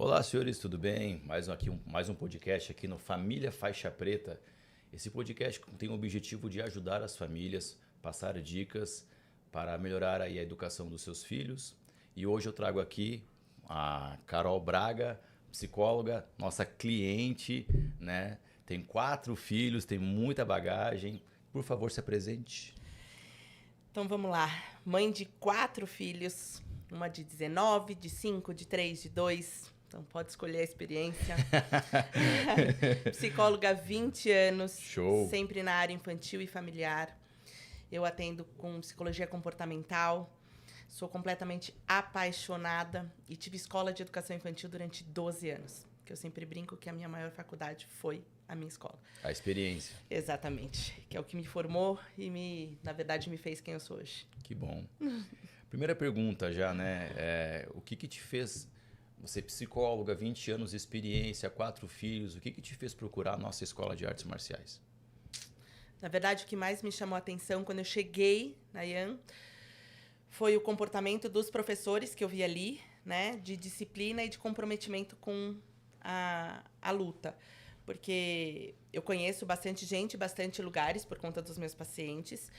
Olá, senhores, tudo bem? Mais um podcast aqui no Família Faixa Preta. Esse podcast tem o objetivo de ajudar as famílias, passar dicas para melhorar aí a educação dos seus filhos. E hoje eu trago aqui a Carol Braga, psicóloga, nossa cliente, né? Tem 4 filhos, tem muita bagagem. Por favor, se apresente. Então vamos lá. Mãe de 4 filhos, uma de 19, de 5, de 3, de 2. Então pode escolher a experiência. Psicóloga há 20 anos. Show. Sempre na área infantil e familiar. Eu atendo com psicologia comportamental. Sou completamente apaixonada e tive escola de educação infantil durante 12 anos. Que eu sempre brinco que a minha maior faculdade foi a minha escola. A experiência. Exatamente. Que é o que me formou e, na verdade, me fez quem eu sou hoje. Que bom. Primeira pergunta já, né? O que te fez... Você é psicóloga, 20 anos de experiência, 4 filhos. O que te fez procurar a nossa escola de artes marciais? Na verdade, o que mais me chamou a atenção quando eu cheguei na IAN foi o comportamento dos professores que eu vi ali, né? De disciplina e de comprometimento com a luta. Porque eu conheço bastante gente, bastante lugares por conta dos meus pacientes.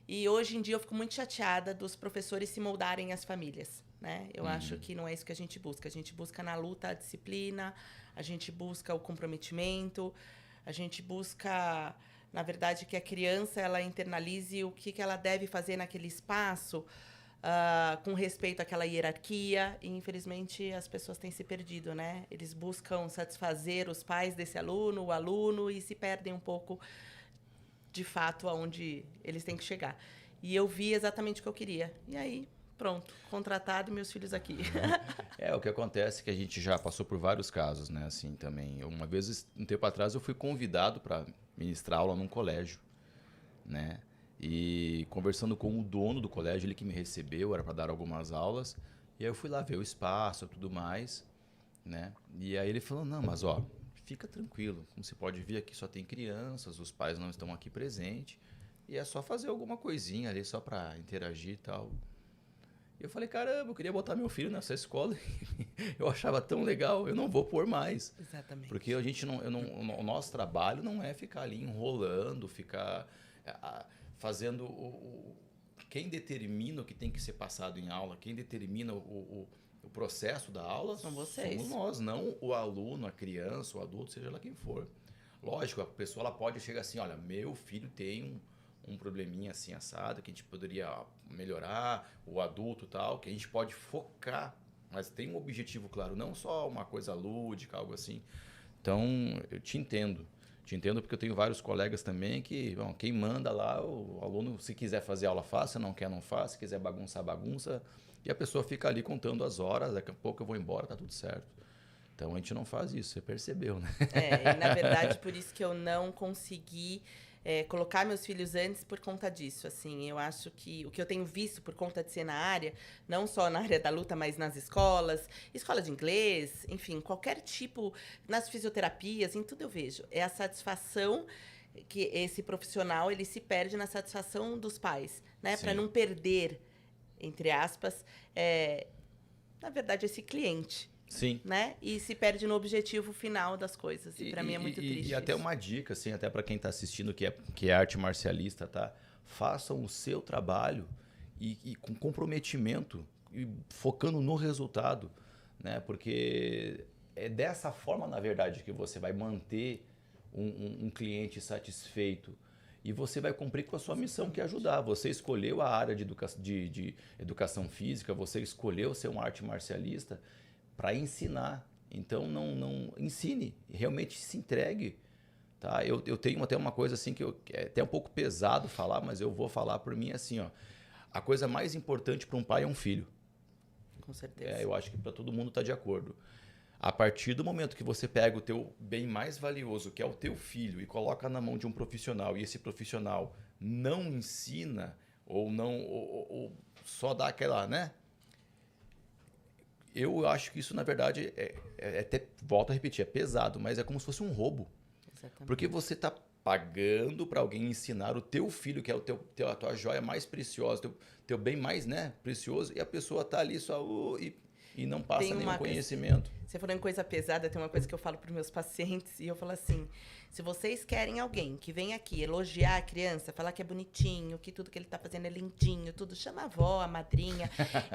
E hoje em dia eu fico muito chateada dos professores se moldarem às famílias, né? Eu acho que não é isso que a gente busca. A gente busca na luta a disciplina, a gente busca o comprometimento, a gente busca, na verdade, que a criança ela internalize o que ela deve fazer naquele espaço, com respeito àquela hierarquia. E, infelizmente, as pessoas têm se perdido, né? Eles buscam satisfazer os pais desse aluno, o aluno, e se perdem um pouco de fato aonde eles têm que chegar. E eu vi exatamente o que eu queria. E aí, pronto, contratado e meus filhos aqui. O que acontece é que a gente já passou por vários casos, né? Assim, também. Uma vez, um tempo atrás, eu fui convidado para ministrar aula num colégio, né? E conversando com o dono do colégio, ele que me recebeu, era para dar algumas aulas. E aí eu fui lá ver o espaço e tudo mais, né? E aí ele falou, não, mas ó, fica tranquilo, como você pode ver aqui só tem crianças, os pais não estão aqui presentes, e é só fazer alguma coisinha ali só para interagir e tal. E eu falei, caramba, eu queria botar meu filho nessa escola, eu achava tão legal, eu não vou pôr mais. Exatamente. Porque a gente o nosso trabalho não é ficar ali enrolando, ficar fazendo quem determina o que tem que ser passado em aula, quem determina o processo da aula São vocês. somos nós, não o aluno, a criança, o adulto, seja lá quem for. Lógico, a pessoa ela pode chegar assim, olha, meu filho tem um probleminha assim assado, que a gente poderia melhorar, o adulto e tal, que a gente pode focar, mas tem um objetivo claro, não só uma coisa lúdica, algo assim. Então, eu te entendo porque eu tenho vários colegas também que, bom, quem manda lá, o aluno, se quiser fazer aula, faça, não quer, não faça, se quiser bagunçar, bagunça. E a pessoa fica ali contando as horas, daqui a pouco eu vou embora, tá tudo certo. Então a gente não faz isso, você percebeu, né? E na verdade, por isso que eu não consegui colocar meus filhos antes por conta disso. Assim, eu acho que o que eu tenho visto por conta de ser na área, não só na área da luta, mas nas escolas, escola de inglês, enfim, qualquer tipo, nas fisioterapias, em tudo eu vejo. É a satisfação que esse profissional ele se perde na satisfação dos pais, né? Para não perder, entre aspas, na verdade, esse cliente. Sim. Né? E se perde no objetivo final das coisas. E para mim é muito triste. E até uma dica, assim, até para quem está assistindo que é arte marcialista, tá? Façam o seu trabalho e com comprometimento e focando no resultado, né? Porque é dessa forma, na verdade, que você vai manter um cliente satisfeito. E você vai cumprir com a sua missão, que é ajudar. Você escolheu a área de educação física, você escolheu ser um arte marcialista para ensinar. Então, não ensine, realmente se entregue. Tá? Eu tenho até uma coisa assim que é até um pouco pesado falar, mas eu vou falar por mim assim, ó. A coisa mais importante para um pai é um filho. Com certeza. Eu acho que para todo mundo tá de acordo. A partir do momento que você pega o teu bem mais valioso, que é o teu filho, e coloca na mão de um profissional, e esse profissional não ensina, ou não ou só dá aquela, né? Eu acho que isso, na verdade, até, volto a repetir, é pesado, mas é como se fosse um roubo. Exatamente. Porque você está pagando para alguém ensinar o teu filho, que é a tua joia mais preciosa, teu bem mais, né, precioso, e a pessoa está ali só... e não passa Tem nenhum uma conhecimento. Você falou em coisa pesada, tem uma coisa que eu falo para os meus pacientes, e eu falo assim, se vocês querem alguém que vem aqui elogiar a criança, falar que é bonitinho, que tudo que ele está fazendo é lindinho, tudo, chama a avó, a madrinha,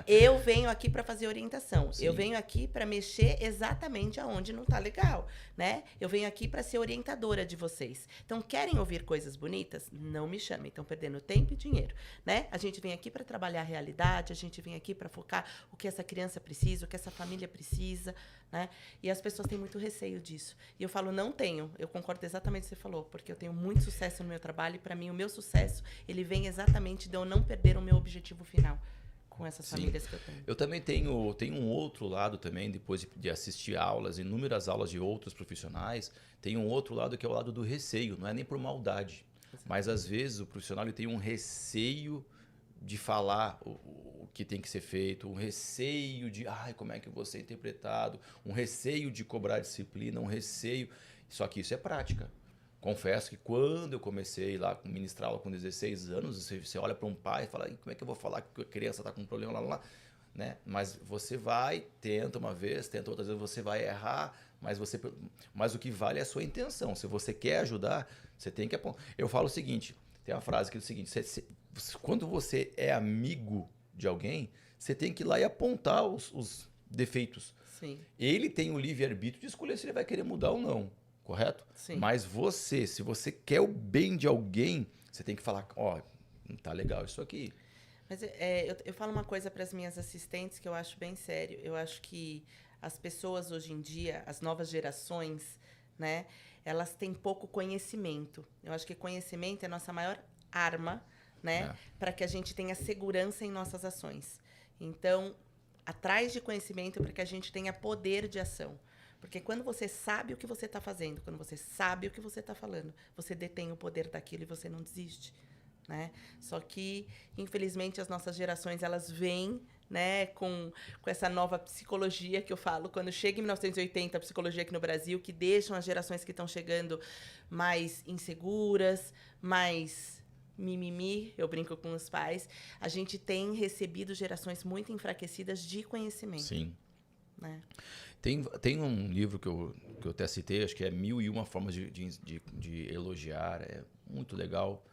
eu venho aqui para fazer orientação, Sim. eu venho aqui para mexer exatamente aonde não está legal, né? Eu venho aqui para ser orientadora de vocês. Então, querem ouvir coisas bonitas? Não me chamem, estão perdendo tempo e dinheiro, né? A gente vem aqui para trabalhar a realidade, a gente vem aqui para focar o que essa criança precisa, o que essa família precisa, né? E as pessoas têm muito receio disso. E eu falo, não tenho. Eu concordo exatamente com o que você falou, porque eu tenho muito sucesso no meu trabalho e, para mim, o meu sucesso, ele vem exatamente de eu não perder o meu objetivo final com essas famílias que eu tenho. Eu também tenho um outro lado também, depois de assistir aulas, inúmeras aulas de outros profissionais, tem um outro lado que é o lado do receio. Não é nem por maldade, mas às vezes o profissional ele tem um receio de falar o que tem que ser feito, um receio de como é que eu vou ser interpretado, um receio de cobrar disciplina, um receio. Só que isso é prática. Confesso que quando eu comecei lá a ministrar aula com 16 anos, você olha para um pai e fala, como é que eu vou falar que a criança está com um problema lá, né? Mas você vai, tenta uma vez, tenta outras vezes, você vai errar, mas o que vale é a sua intenção. Se você quer ajudar, você tem que apontar. Eu falo o seguinte, tem uma frase que é o seguinte, quando você é amigo de alguém, você tem que ir lá e apontar os defeitos. Sim. Ele tem o livre-arbítrio de escolher se ele vai querer mudar ou não, correto? Sim. Mas se você quer o bem de alguém, você tem que falar, não tá legal isso aqui. Mas eu falo uma coisa para as minhas assistentes que eu acho bem sério. Eu acho que as pessoas hoje em dia, as novas gerações, né, elas têm pouco conhecimento. Eu acho que conhecimento é a nossa maior arma, né, para que a gente tenha segurança em nossas ações. Então, atrás de conhecimento para que a gente tenha poder de ação. Porque quando você sabe o que você está fazendo, quando você sabe o que você está falando, você detém o poder daquilo e você não desiste, né? Só que, infelizmente, as nossas gerações, elas vêm, né, com essa nova psicologia que eu falo, quando chega em 1980, a psicologia aqui no Brasil, que deixam as gerações que estão chegando mais inseguras, mais mimimi, eu brinco com os pais. A gente tem recebido gerações muito enfraquecidas de conhecimento. Sim. Né? Tem um livro que eu até citei, acho que é 1001 Formas de Elogiar, é muito legal.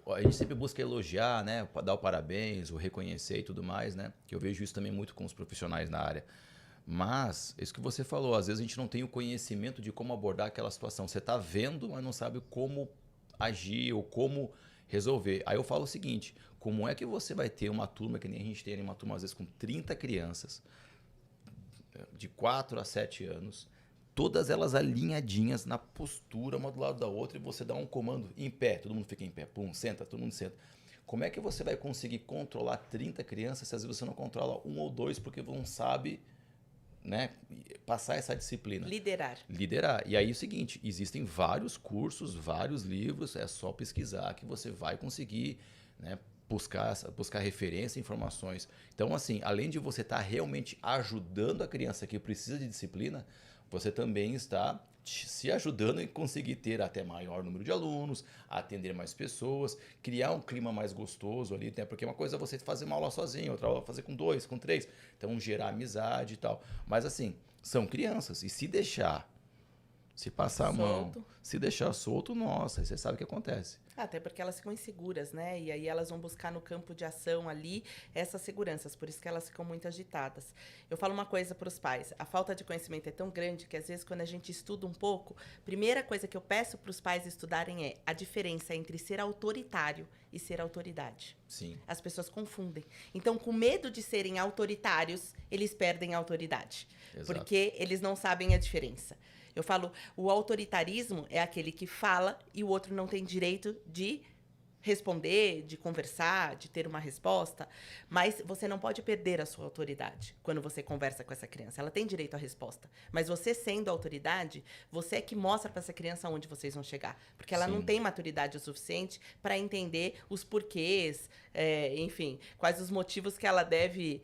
A gente sempre busca elogiar, né, dar o parabéns, o reconhecer e tudo mais, né, que eu vejo isso também muito com os profissionais na área. Mas, isso que você falou, às vezes a gente não tem o conhecimento de como abordar aquela situação. Você está vendo, mas não sabe como agir ou como resolver. Aí eu falo o seguinte, como é que você vai ter uma turma, que nem a gente tem uma turma às vezes com 30 crianças, de 4 a 7 anos, todas elas alinhadinhas na postura, uma do lado da outra, e você dá um comando em pé, todo mundo fica em pé, pum, senta, todo mundo senta. Como é que você vai conseguir controlar 30 crianças se às vezes você não controla 1 ou 2 porque não sabe, né, passar essa disciplina? Liderar. E aí é o seguinte, existem vários cursos, vários livros, é só pesquisar que você vai conseguir, né, buscar referência, informações. Então, assim, além de você estar realmente ajudando a criança que precisa de disciplina, você também está se ajudando em conseguir ter até maior número de alunos, atender mais pessoas, criar um clima mais gostoso ali, né? Porque uma coisa é você fazer uma aula sozinho, outra aula fazer com 2, com 3, então gerar amizade e tal. Mas assim, são crianças, e se deixar, se passar a mão, se deixar solto, nossa, aí você sabe o que acontece. Até porque elas ficam inseguras, né? E aí elas vão buscar no campo de ação ali essas seguranças, por isso que elas ficam muito agitadas. Eu falo uma coisa para os pais, a falta de conhecimento é tão grande que às vezes quando a gente estuda um pouco, a primeira coisa que eu peço para os pais estudarem é a diferença entre ser autoritário e ser autoridade. Sim. As pessoas confundem. Então, com medo de serem autoritários, eles perdem a autoridade. Exato. Porque eles não sabem a diferença. Eu falo, o autoritarismo é aquele que fala e o outro não tem direito de responder, de conversar, de ter uma resposta, mas você não pode perder a sua autoridade quando você conversa com essa criança. Ela tem direito à resposta, mas você sendo autoridade, você é que mostra para essa criança onde vocês vão chegar, porque ela não tem maturidade o suficiente para entender os porquês, enfim, quais os motivos que ela deve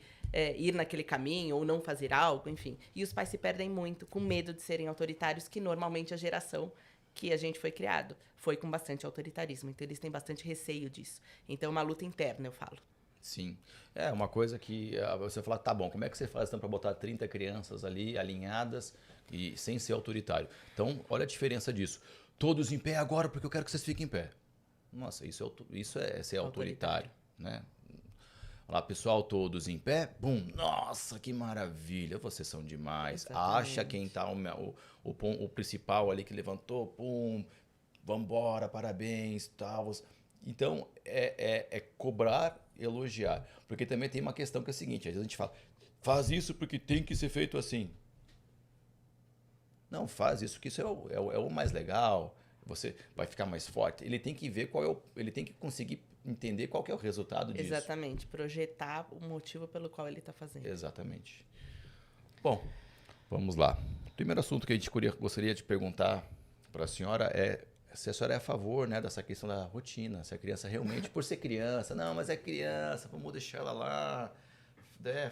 ir naquele caminho ou não fazer algo, enfim. E os pais se perdem muito com medo de serem autoritários, que normalmente a geração que a gente foi criado foi com bastante autoritarismo. Então, eles têm bastante receio disso. Então, é uma luta interna, eu falo. Sim. É uma coisa que você fala, tá bom, como é que você faz então para botar 30 crianças ali alinhadas e sem ser autoritário? Então, olha a diferença disso. Todos em pé agora porque eu quero que vocês fiquem em pé. Nossa, isso é ser autoritário, né? Olá, pessoal, todos em pé. Bum, nossa, que maravilha, vocês são demais. Exatamente. Acha quem tá o principal ali que levantou, pum, vambora, parabéns, tal. Então, é cobrar, elogiar. Porque também tem uma questão que é a seguinte, às vezes a gente fala, faz isso porque tem que ser feito assim. Não, faz isso, que isso é o mais legal, você vai ficar mais forte. Ele tem que ver ele tem que conseguir entender qual que é o resultado disso. Exatamente, projetar o motivo pelo qual ele está fazendo. Exatamente. Bom, vamos lá. O primeiro assunto que a gente gostaria de perguntar para a senhora é se a senhora é a favor, né, dessa questão da rotina, se a criança realmente, por ser criança, não, mas é criança, vamos deixar ela lá,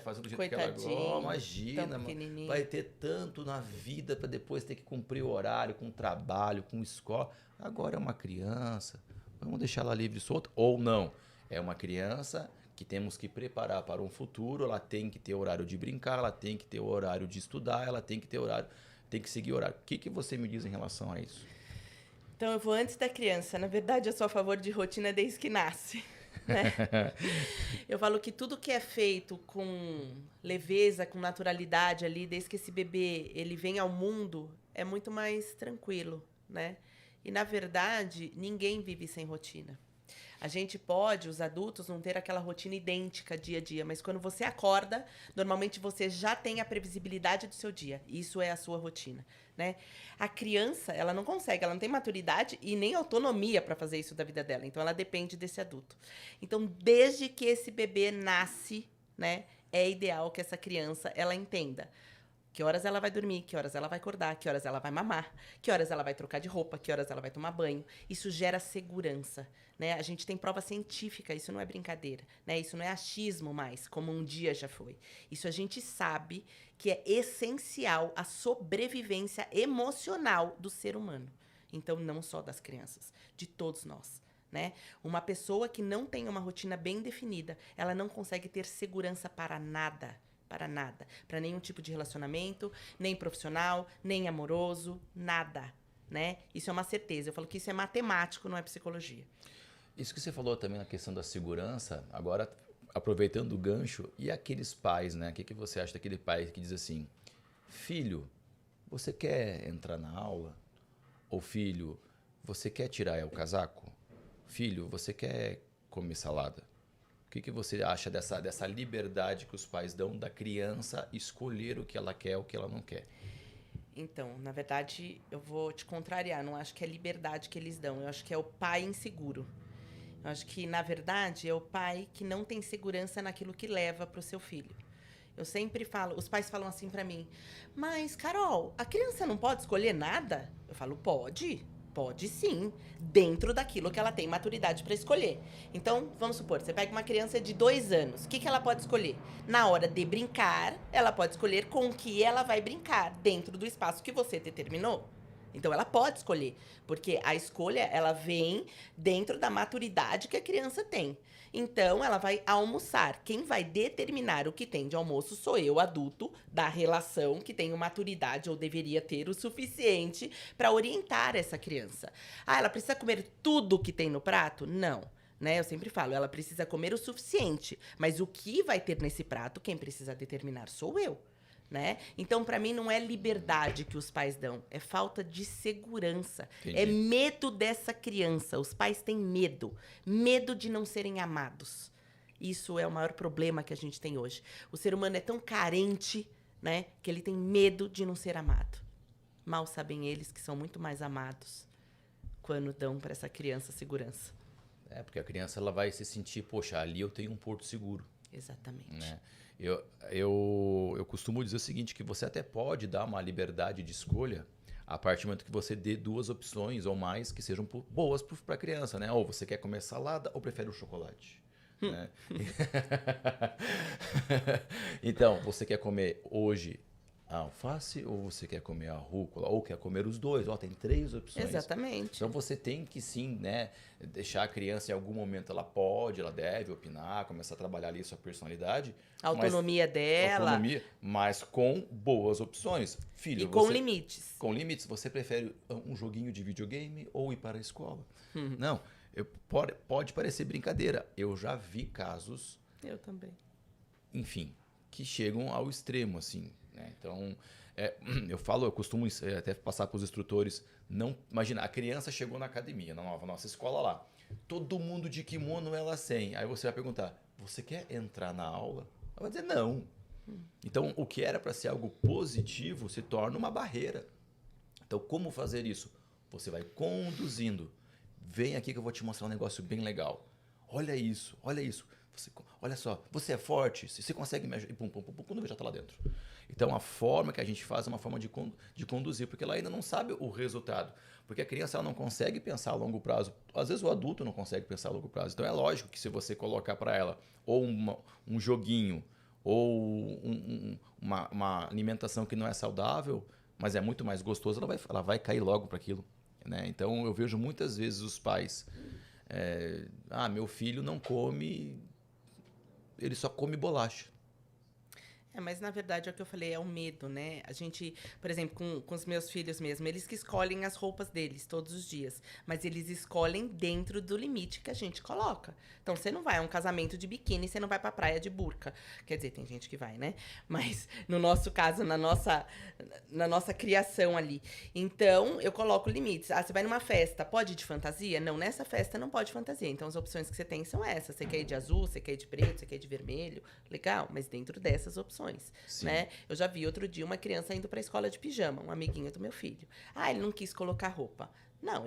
fazer do jeito que ela gosta. Imagina, vai ter tanto na vida para depois ter que cumprir o horário com trabalho, com escola. Agora é uma criança, vamos deixar ela livre e solta? Ou não, é uma criança que temos que preparar para um futuro, ela tem que ter horário de brincar, ela tem que ter horário de estudar, ela tem que ter horário, tem que seguir horário. O que você me diz em relação a isso? Então, eu vou antes da criança. Na verdade, eu sou a favor de rotina desde que nasce. Né? Eu falo que tudo que é feito com leveza, com naturalidade ali, desde que esse bebê ele vem ao mundo, é muito mais tranquilo, né? E, na verdade, ninguém vive sem rotina. A gente pode, os adultos, não ter aquela rotina idêntica dia a dia, mas quando você acorda, normalmente você já tem a previsibilidade do seu dia. Isso é a sua rotina, né? A criança, ela não consegue, ela não tem maturidade e nem autonomia para fazer isso da vida dela. Então, ela depende desse adulto. Então, desde que esse bebê nasce, né, é ideal que essa criança, ela entenda que horas ela vai dormir, que horas ela vai acordar, que horas ela vai mamar, que horas ela vai trocar de roupa, que horas ela vai tomar banho. Isso gera segurança, né? A gente tem prova científica, isso não é brincadeira, né? Isso não é achismo mais, como um dia já foi. Isso a gente sabe que é essencial à sobrevivência emocional do ser humano. Então, não só das crianças, de todos nós. Né? Uma pessoa que não tem uma rotina bem definida, ela não consegue ter segurança para nada. Para nada. Para nenhum tipo de relacionamento, nem profissional, nem amoroso, nada. Né? Isso é uma certeza. Eu falo que isso é matemático, não é psicologia. Isso que você falou também na questão da segurança, agora aproveitando o gancho, e aqueles pais, né? O que você acha daquele pai que diz assim, filho, você quer entrar na aula? Ou filho, você quer tirar o casaco? Filho, você quer comer salada? O que você acha dessa liberdade que os pais dão da criança escolher o que ela quer ou o que ela não quer? Então, na verdade, eu vou te contrariar. Não acho que é liberdade que eles dão. Eu acho que é o pai inseguro. Eu acho que, na verdade, é o pai que não tem segurança naquilo que leva para o seu filho. Eu sempre falo, os pais falam assim para mim, mas, Carol, a criança não pode escolher nada? Eu falo, pode. Pode sim, dentro daquilo que ela tem maturidade para escolher. Então, vamos supor, você pega uma criança de 2 anos, o que ela pode escolher? Na hora de brincar, ela pode escolher com o que ela vai brincar, dentro do espaço que você determinou. Então, ela pode escolher, porque a escolha, ela vem dentro da maturidade que a criança tem. Então, ela vai almoçar. Quem vai determinar o que tem de almoço sou eu, adulto, da relação, que tenho maturidade ou deveria ter o suficiente para orientar essa criança. Ah, ela precisa comer tudo que tem no prato? Não. Né? Eu sempre falo, ela precisa comer o suficiente. Mas o que vai ter nesse prato, quem precisa determinar sou eu. Né? Então, para mim, não é liberdade que os pais dão, é falta de segurança. Entendi. É medo dessa criança. Os pais têm medo. Medo de não serem amados. Isso é o maior problema que a gente tem hoje. O ser humano é tão carente, né, que ele tem medo de não ser amado. Mal sabem eles que são muito mais amados quando dão para essa criança segurança. É, porque a criança ela vai se sentir, poxa, ali eu tenho um porto seguro. Exatamente. Né? Eu costumo dizer o seguinte, que você até pode dar uma liberdade de escolha a partir do momento que você dê 2 opções ou mais que sejam boas para a criança, né? Ou você quer comer salada ou prefere o chocolate. Né? Então, você quer comer hoje a alface ou você quer comer a rúcula? Ou quer comer os dois? Ó, tem 3 opções. Exatamente. Então você tem que sim, né, deixar a criança em algum momento, ela pode, ela deve opinar, começar a trabalhar ali a sua personalidade. A autonomia dela. Autonomia, mas com boas opções. Filho, E com limites. Com limites. Você prefere um joguinho de videogame ou ir para a escola? Não, pode parecer brincadeira. Eu já vi casos, Eu também. enfim, que chegam ao extremo, assim, né? Então, eu costumo até passar para os instrutores, não, imagina, a criança chegou na academia, na nossa escola lá, todo mundo de kimono, ela sem. Aí você vai perguntar, você quer entrar na aula? Ela vai dizer não. Então, o que era para ser algo positivo se torna uma barreira. Então, como fazer isso? Você vai conduzindo. Vem aqui que eu vou te mostrar um negócio bem legal. Olha isso, olha isso. Olha só, você é forte, você consegue me ajudar. E pum, pum, pum, quando já está lá dentro. Então, a forma que a gente faz é uma forma de conduzir, porque ela ainda não sabe o resultado. Porque a criança ela não consegue pensar a longo prazo. Às vezes o adulto não consegue pensar a longo prazo. Então, é lógico que se você colocar para ela ou um joguinho, ou uma alimentação que não é saudável, mas é muito mais gostoso, ela vai cair logo para aquilo. Né? Então, eu vejo muitas vezes os pais... meu filho não come... Ele só come bolacha. Mas na verdade é o que eu falei, é o medo, né? A gente, por exemplo, com os meus filhos mesmo, eles que escolhem as roupas deles todos os dias, mas eles escolhem dentro do limite que a gente coloca. Então você não vai a um casamento de biquíni, você não vai pra praia de burca. Quer dizer, tem gente que vai, né? Mas no nosso caso, na nossa criação ali. Então eu coloco limites. Você vai numa festa, pode ir de fantasia? Não, nessa festa não pode fantasia. Então as opções que você tem são essas. Você quer ir de azul, você quer ir de preto, você quer ir de vermelho. Legal, mas dentro dessas opções. Né? Eu já vi outro dia uma criança indo para a escola de pijama, um amiguinho do meu filho. Ele não quis colocar roupa. Não,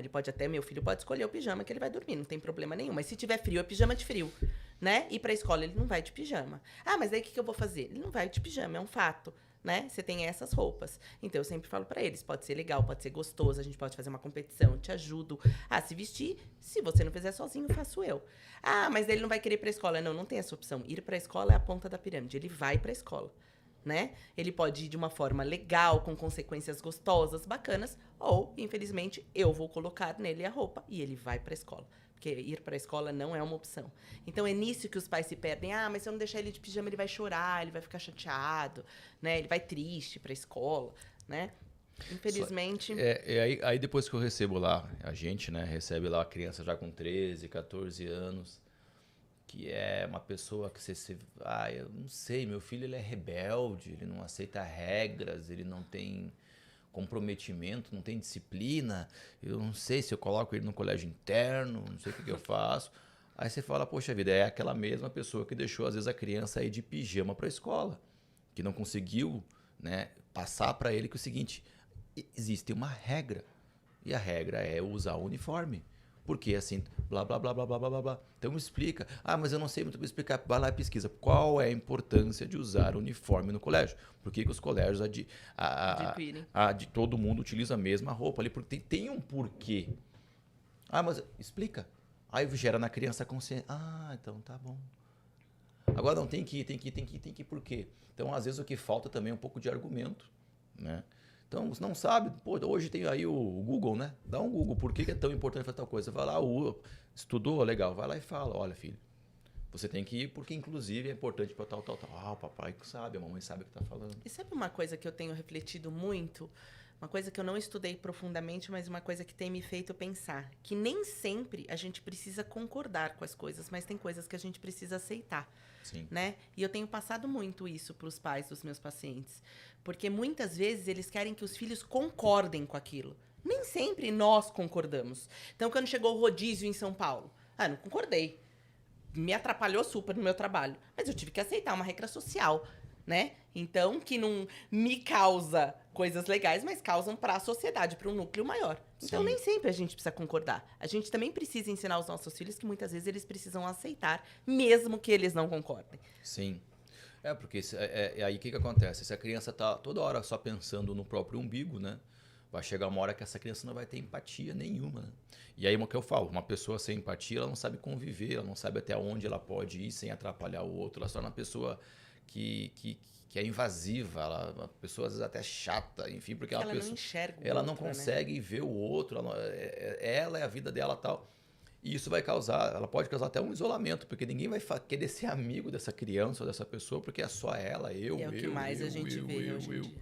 meu filho pode escolher o pijama que ele vai dormir, não tem problema nenhum. Mas se tiver frio, é pijama de frio, né? Ir para a escola, ele não vai de pijama. Mas aí o que eu vou fazer? Ele não vai de pijama, é um fato. Né? Você tem essas roupas. Então, eu sempre falo para eles, pode ser legal, pode ser gostoso, a gente pode fazer uma competição, eu te ajudo a se vestir. Se você não fizer sozinho, faço eu. Mas ele não vai querer ir para a escola. Não tem essa opção. Ir para a escola é a ponta da pirâmide. Ele vai para a escola. Né? Ele pode ir de uma forma legal, com consequências gostosas, bacanas, ou, infelizmente, eu vou colocar nele a roupa e ele vai para a escola. Porque ir para a escola não é uma opção. Então, é nisso que os pais se perdem. Mas se eu não deixar ele de pijama, ele vai chorar, ele vai ficar chateado, né? Ele vai triste para a escola, né? Infelizmente... Aí depois que eu recebo lá, a gente, né, recebe lá a criança já com 13, 14 anos, que é uma pessoa que eu não sei, meu filho ele é rebelde, ele não aceita regras, ele não tem... comprometimento, não tem disciplina, eu não sei se eu coloco ele no colégio interno, não sei o que eu faço. Aí você fala, poxa vida, é aquela mesma pessoa que deixou às vezes a criança ir de pijama para a escola, que não conseguiu, né, passar para ele que é o seguinte, existe uma regra, e a regra é usar o uniforme. Porque assim, blá, blá, blá, blá, blá, blá, blá. Então explica. Mas eu não sei muito explicar. Vai lá e pesquisa. Qual é a importância de usar uniforme no colégio? Por que os colégios de todo mundo utiliza a mesma roupa ali? Porque tem um porquê. Mas explica. Aí gera na criança a consciência. Então tá bom. Agora não, tem que ir por quê? Então, às vezes, o que falta também é um pouco de argumento, né? Então, você não sabe, hoje tem aí o Google, né? Dá um Google, por que é tão importante fazer tal coisa? Você vai lá, estudou, legal, vai lá e fala, olha filho, você tem que ir porque inclusive é importante para tal. O papai sabe, a mamãe sabe o que está falando. E sabe uma coisa que eu tenho refletido muito? Uma coisa que eu não estudei profundamente, mas uma coisa que tem me feito pensar. Que nem sempre a gente precisa concordar com as coisas, mas tem coisas que a gente precisa aceitar. Sim. Né? E eu tenho passado muito isso para os pais dos meus pacientes. Porque muitas vezes eles querem que os filhos concordem com aquilo. Nem sempre nós concordamos. Então, quando chegou o rodízio em São Paulo, não concordei. Me atrapalhou super no meu trabalho. Mas eu tive que aceitar uma regra social, né? Então, que não me causa coisas legais, mas causam para a sociedade, para um núcleo maior. Então, Sim. nem sempre a gente precisa concordar. A gente também precisa ensinar os nossos filhos que muitas vezes eles precisam aceitar, mesmo que eles não concordem. Sim. Porque aí o que acontece? Se a criança está toda hora só pensando no próprio umbigo, né? Vai chegar uma hora que essa criança não vai ter empatia nenhuma, né? E aí, o que eu falo, uma pessoa sem empatia, ela não sabe conviver, ela não sabe até onde ela pode ir sem atrapalhar o outro, ela se torna uma pessoa que que é invasiva, a pessoa às vezes até chata, enfim, porque ela pessoa, não enxerga o ela outro, não consegue ver o outro, ela é a vida dela tal. E isso vai causar, ela pode causar até um isolamento, porque ninguém vai querer ser amigo dessa criança ou dessa pessoa, porque é só ela, é o que mais a gente vê hoje em dia.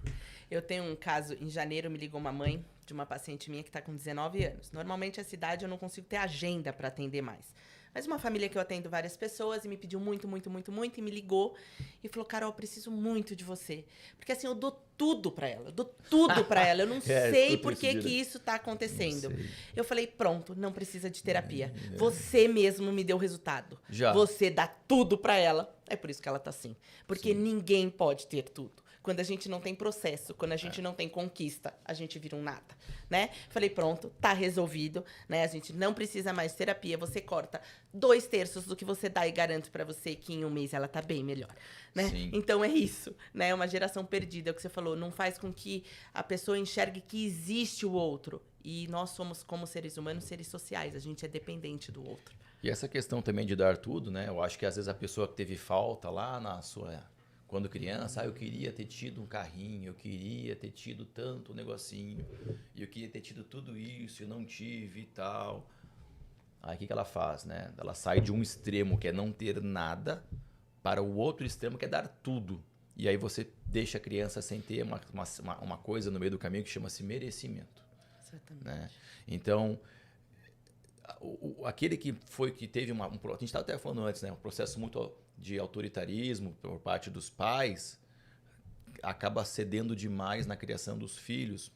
Eu tenho um caso, em janeiro me ligou uma mãe de uma paciente minha que está com 19 anos. Normalmente a cidade eu não consigo ter agenda para atender mais. Mas uma família que eu atendo várias pessoas e me pediu muito e me ligou e falou: Carol, eu preciso muito de você. Porque assim, eu dou tudo pra ela, eu não sei por que isso tá acontecendo. Eu falei: pronto, não precisa de terapia. Você mesmo me deu o resultado. Você dá tudo pra ela. É por isso que ela tá assim. Porque ninguém pode ter tudo. Quando a gente não tem processo, quando a gente não tem conquista, a gente vira um nada, né? Falei, pronto, tá resolvido, né? A gente não precisa mais de terapia, você corta 2/3 do que você dá e garanto pra você que em um mês ela tá bem melhor, né? Sim. Então é isso, né? É uma geração perdida, é o que você falou, não faz com que a pessoa enxergue que existe o outro. E nós somos, como seres humanos, seres sociais, a gente é dependente do outro. E essa questão também de dar tudo, né? Eu acho que às vezes a pessoa que teve falta lá na sua... Quando criança, eu queria ter tido um carrinho, eu queria ter tido tanto negocinho, e eu queria ter tido tudo isso, eu não tive e tal. Aí o que ela faz, né? Ela sai de um extremo, que é não ter nada, para o outro extremo, que é dar tudo. E aí você deixa a criança sem ter uma coisa no meio do caminho que chama-se merecimento. Exatamente. Né? Então, aquele que teve a gente estava até falando antes, né? Um processo muito de autoritarismo por parte dos pais, acaba cedendo demais na criação dos filhos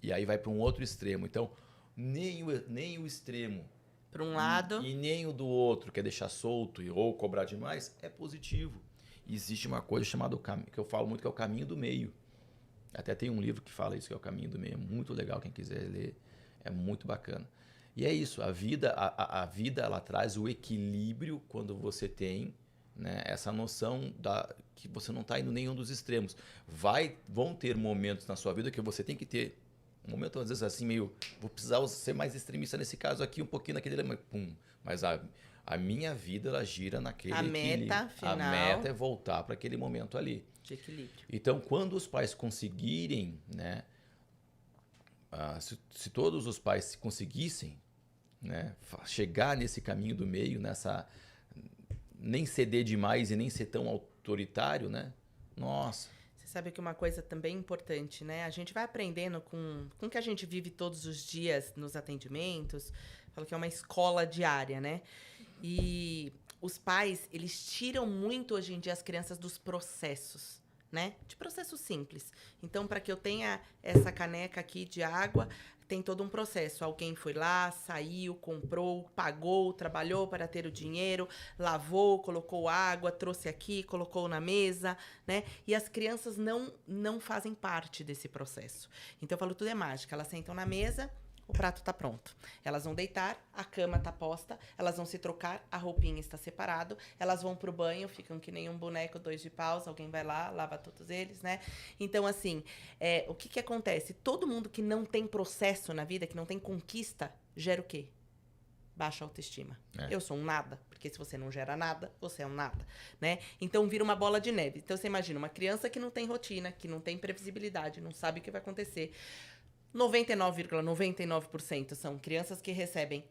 e aí vai para um outro extremo. Então, nem o extremo para um lado e nem o do outro, que é deixar solto ou cobrar demais, é positivo. E existe uma coisa chamada, que eu falo muito, que é o caminho do meio. Até tem um livro que fala isso, que é o caminho do meio. É muito legal, quem quiser ler, é muito bacana. E é isso, a vida ela traz o equilíbrio quando você tem, né, essa noção que você não está indo em nenhum dos extremos. Vão ter momentos na sua vida que você tem que ter um momento, às vezes, assim, meio... Vou precisar ser mais extremista nesse caso aqui, um pouquinho naquele... Mas a minha vida, ela gira naquele equilíbrio. Final... A meta é voltar para aquele momento ali. De equilíbrio. Então, quando os pais conseguirem, né... se todos os pais conseguissem, né, chegar nesse caminho do meio, nem ceder demais e nem ser tão autoritário, né? Nossa. Você sabe que uma coisa também importante, né? A gente vai aprendendo com o que a gente vive todos os dias nos atendimentos. Falo que é uma escola diária, né? E os pais, eles tiram muito hoje em dia as crianças dos processos, né? De processos simples. Então, para que eu tenha essa caneca aqui de água, tem todo um processo. Alguém foi lá, saiu, comprou, pagou, trabalhou para ter o dinheiro, lavou, colocou água, trouxe aqui, colocou na mesa, né? E as crianças não fazem parte desse processo. Então, eu falo, tudo é mágica. Elas sentam na mesa, o prato está pronto. Elas vão deitar, a cama está posta, elas vão se trocar, a roupinha está separado, elas vão pro banho, ficam que nem um boneco, 2 de paus, alguém vai lá, lava todos eles, né? Então, assim, o que acontece? Todo mundo que não tem processo na vida, que não tem conquista, gera o quê? Baixa autoestima. Eu sou um nada, porque se você não gera nada, você é um nada, né? Então, vira uma bola de neve. Então, você imagina, uma criança que não tem rotina, que não tem previsibilidade, não sabe o que vai acontecer. 99,99% são crianças que recebem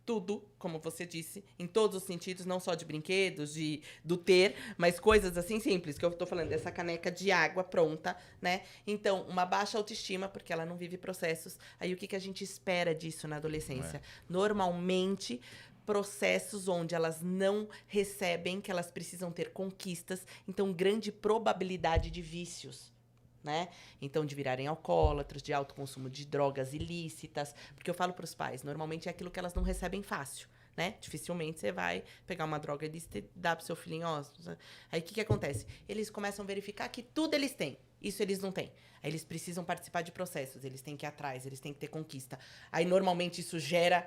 tudo, como você disse, em todos os sentidos, não só de brinquedos, do ter, mas coisas assim simples, que eu tô falando dessa caneca de água pronta, né? Então, uma baixa autoestima, porque ela não vive processos. Aí, o que a gente espera disso na adolescência? Normalmente, processos onde elas não recebem, que elas precisam ter conquistas, então, grande probabilidade de vícios. Né? Então, de virarem alcoólatras, de alto consumo de drogas ilícitas. Porque eu falo para os pais, normalmente é aquilo que elas não recebem fácil, né? Dificilmente você vai pegar uma droga ilícita e dar pro seu filhinho, ó. Aí, o que acontece? Eles começam a verificar que tudo eles têm. Isso eles não têm. Aí, eles precisam participar de processos, eles têm que ir atrás, eles têm que ter conquista. Aí, normalmente, isso gera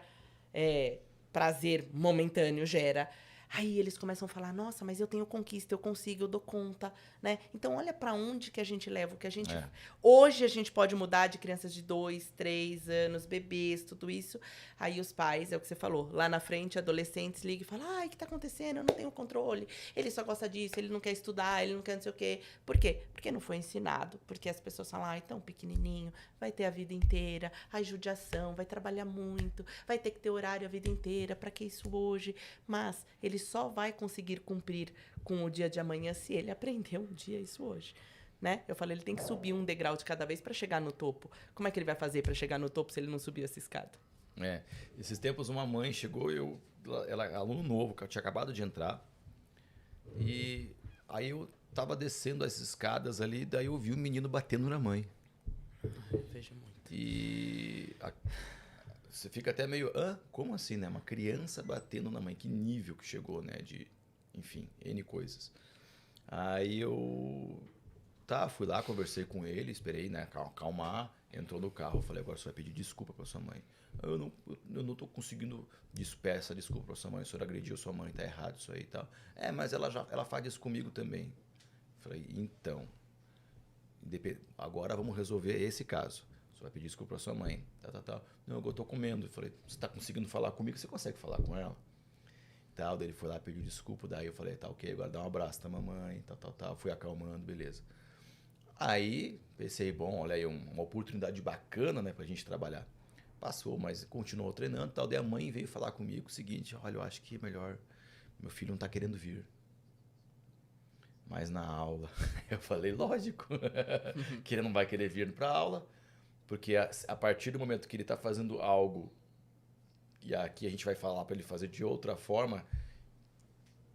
prazer momentâneo, gera Aí eles começam a falar, nossa, mas eu tenho conquista, eu consigo, eu dou conta, né? Então, olha para onde que a gente leva, o que a gente... Hoje a gente pode mudar de crianças de 2, 3 anos, bebês, tudo isso. Aí os pais, é o que você falou, lá na frente, adolescentes ligam e falam, ai, o que tá acontecendo? Eu não tenho controle. Ele só gosta disso, ele não quer estudar, ele não quer não sei o quê. Por quê? Porque não foi ensinado. Porque as pessoas falam, ai, tão pequenininho, vai ter a vida inteira, ai, judiação, vai trabalhar muito, vai ter que ter horário a vida inteira, para que isso hoje? Mas ele só vai conseguir cumprir com o dia de amanhã se ele aprender um dia isso hoje, né? Eu falei, ele tem que subir um degrau de cada vez para chegar no topo. Como é que ele vai fazer para chegar no topo se ele não subir essa escada? Esses tempos uma mãe chegou, ela aluno novo, que eu tinha acabado de entrar, e aí eu tava descendo as escadas ali, daí eu vi um menino batendo na mãe. Eu vejo muito. Você fica até meio, como assim, né? Uma criança batendo na mãe, que nível que chegou, né? Enfim, N coisas. Aí fui lá, conversei com ele, esperei, né? Acalmar, entrou no carro, falei, agora você vai pedir desculpa pra sua mãe. Eu não tô conseguindo peça desculpa pra sua mãe, o senhor agrediu sua mãe, tá errado isso aí e tal. Mas ela faz isso comigo também. Falei, então, agora vamos resolver esse caso. Vai pedir desculpa pra sua mãe. Não, eu tô comendo. Eu falei, você tá conseguindo falar comigo? Você consegue falar com ela? Daí ele foi lá, pediu desculpa. Daí eu falei, tá ok, agora dá um abraço da mamãe. Fui acalmando, beleza. Aí pensei, bom, olha aí, uma oportunidade bacana, né, pra gente trabalhar. Passou, mas continuou treinando e tal. Daí a mãe veio falar comigo o seguinte, olha, eu acho que é melhor, meu filho não tá querendo vir. Mas na aula, eu falei, lógico, que ele não vai querer vir pra aula. Porque a partir do momento que ele está fazendo algo, e aqui a gente vai falar para ele fazer de outra forma,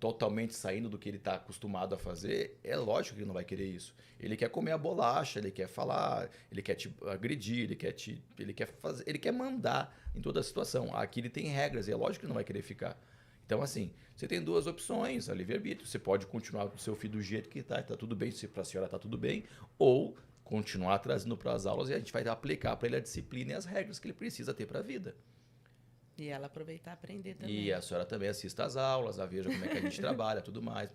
totalmente saindo do que ele está acostumado a fazer, é lógico que ele não vai querer isso. Ele quer comer a bolacha, ele quer falar, ele quer te agredir, ele quer mandar em toda a situação. Aqui ele tem regras e é lógico que ele não vai querer ficar. Então, assim, você tem duas opções, a livre-arbítrio. Você pode continuar com o seu filho do jeito que está tudo bem, se para a senhora está tudo bem, ou continuar trazendo para as aulas e a gente vai aplicar para ele a disciplina e as regras que ele precisa ter para a vida. E ela aproveitar e aprender também. E a senhora também assista às aulas, veja como é que a gente trabalha, tudo mais.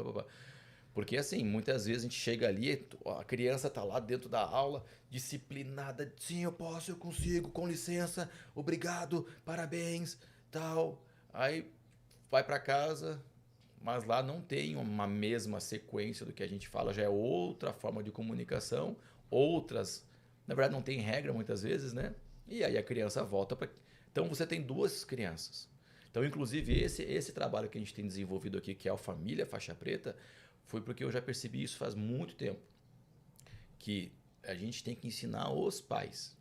Porque, assim, muitas vezes a gente chega ali, a criança está lá dentro da aula, disciplinada, sim, eu posso, eu consigo, com licença, obrigado, parabéns, tal. Aí vai para casa, mas lá não tem uma mesma sequência do que a gente fala, já é outra forma de comunicação, outras, na verdade não tem regra muitas vezes, né? E aí a criança volta para... Então você tem duas crianças. Então, inclusive, esse trabalho que a gente tem desenvolvido aqui, que é a Família Faixa Preta, foi porque eu já percebi isso faz muito tempo. Que a gente tem que ensinar os pais.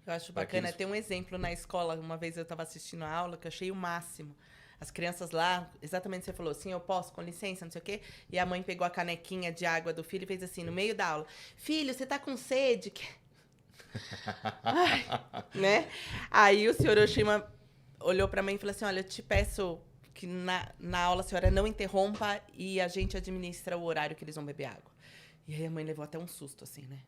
Eu acho bacana, tem um exemplo na escola, uma vez eu estava assistindo a aula, que eu achei o máximo. As crianças lá, exatamente o que você falou, assim, eu posso, com licença, não sei o quê. E a mãe pegou a canequinha de água do filho e fez assim, no meio da aula. Filho, você tá com sede? Ai, né? Aí o senhor Oshima olhou pra mãe e falou assim, olha, eu te peço que na aula a senhora não interrompa e a gente administra o horário que eles vão beber água. E aí a mãe levou até um susto, assim, né?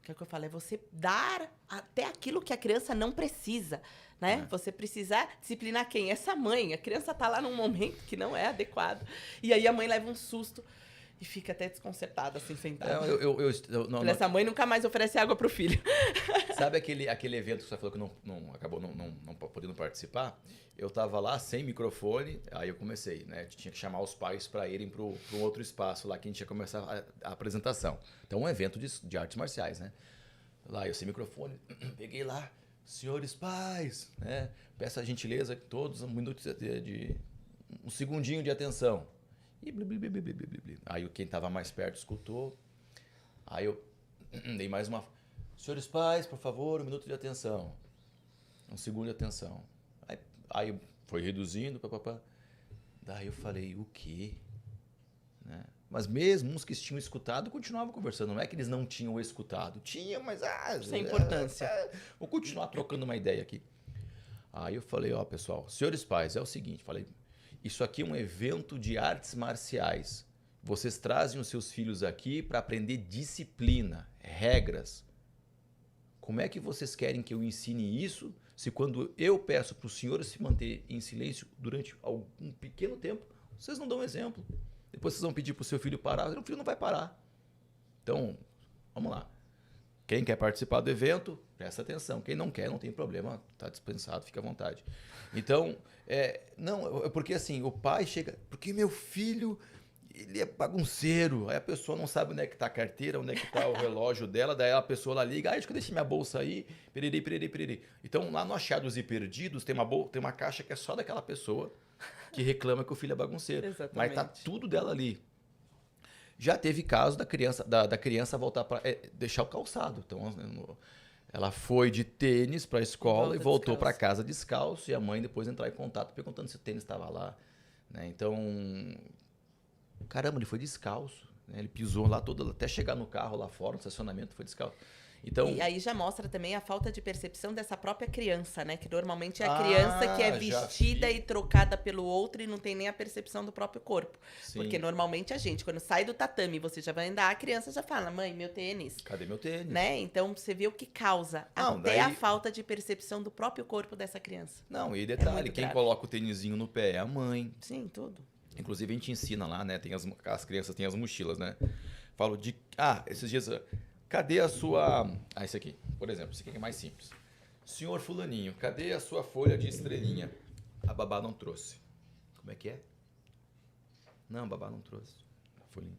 Que é o que eu falo, é você dar até aquilo que a criança não precisa, né? Você precisar disciplinar quem? Essa mãe. A criança tá lá num momento que não é adequado. E aí a mãe leva um susto e fica até desconcertada, assim, sentada. Essa mãe nunca mais oferece água pro filho. Sabe aquele evento que você falou que acabou não podendo participar? Eu tava lá sem microfone, aí eu comecei, né? Tinha que chamar os pais para irem para um outro espaço lá que a gente ia começar a apresentação. Então, um evento de artes marciais, né? Lá eu sem microfone, peguei lá, senhores pais, né? Peço a gentileza que todos um minuto um segundinho de atenção. E aí quem estava mais perto escutou. Aí eu dei mais uma... Senhores pais, por favor, um minuto de atenção. Um segundo de atenção. Aí foi reduzindo, papapá. Daí eu falei, o quê? Né? Mas mesmo uns que tinham escutado continuavam conversando. Não é que eles não tinham escutado. Tinha, mas... sem importância. Vou continuar trocando uma ideia aqui. Aí eu falei, ó, pessoal, senhores pais, é o seguinte, falei, isso aqui é um evento de artes marciais. Vocês trazem os seus filhos aqui para aprender disciplina, regras. Como é que vocês querem que eu ensine isso se quando eu peço para os senhores se manter em silêncio durante algum pequeno tempo, Vocês não dão exemplo. Depois vocês vão pedir pro seu filho parar, o filho não vai parar. Então, vamos lá. Quem quer participar do evento, presta atenção. Quem não quer, não tem problema, tá dispensado, fica à vontade. Então, porque assim, o pai chega, porque meu filho, ele é bagunceiro. Aí a pessoa não sabe onde é que tá a carteira, onde é que tá o relógio dela, daí a pessoa lá liga, acho que eu deixei minha bolsa aí, periri, periri, periri. Então, lá no Achados e Perdidos, tem uma caixa que é só daquela pessoa que reclama que o filho é bagunceiro. Exatamente. Mas tá tudo dela ali. Já teve caso da criança voltar para deixar o calçado. Então, ela foi de tênis para a escola e voltou para casa descalço. E a mãe depois entrar em contato perguntando se o tênis estava lá. Né? Então, caramba, ele foi descalço. Né? Ele pisou lá todo, até chegar no carro lá fora, no estacionamento, foi descalço. Então, e aí já mostra também a falta de percepção dessa própria criança, né? Que normalmente é a criança que é vestida e trocada pelo outro e não tem nem a percepção do próprio corpo. Sim. Porque normalmente a gente, quando sai do tatame e você já vai andar, a criança já fala, mãe, meu tênis. Cadê meu tênis? Né? Então você vê o que causa a falta de percepção do próprio corpo dessa criança. Não, e detalhe, quem coloca o tênisinho no pé é a mãe. Sim, tudo. Inclusive a gente ensina lá, né? As crianças têm as mochilas, né? Falo de... esses dias... Cadê a sua... esse aqui, por exemplo. Esse aqui é mais simples. Senhor fulaninho, cadê a sua folha de estrelinha? A babá não trouxe. Como é que é? Não, a babá não trouxe. A folhinha.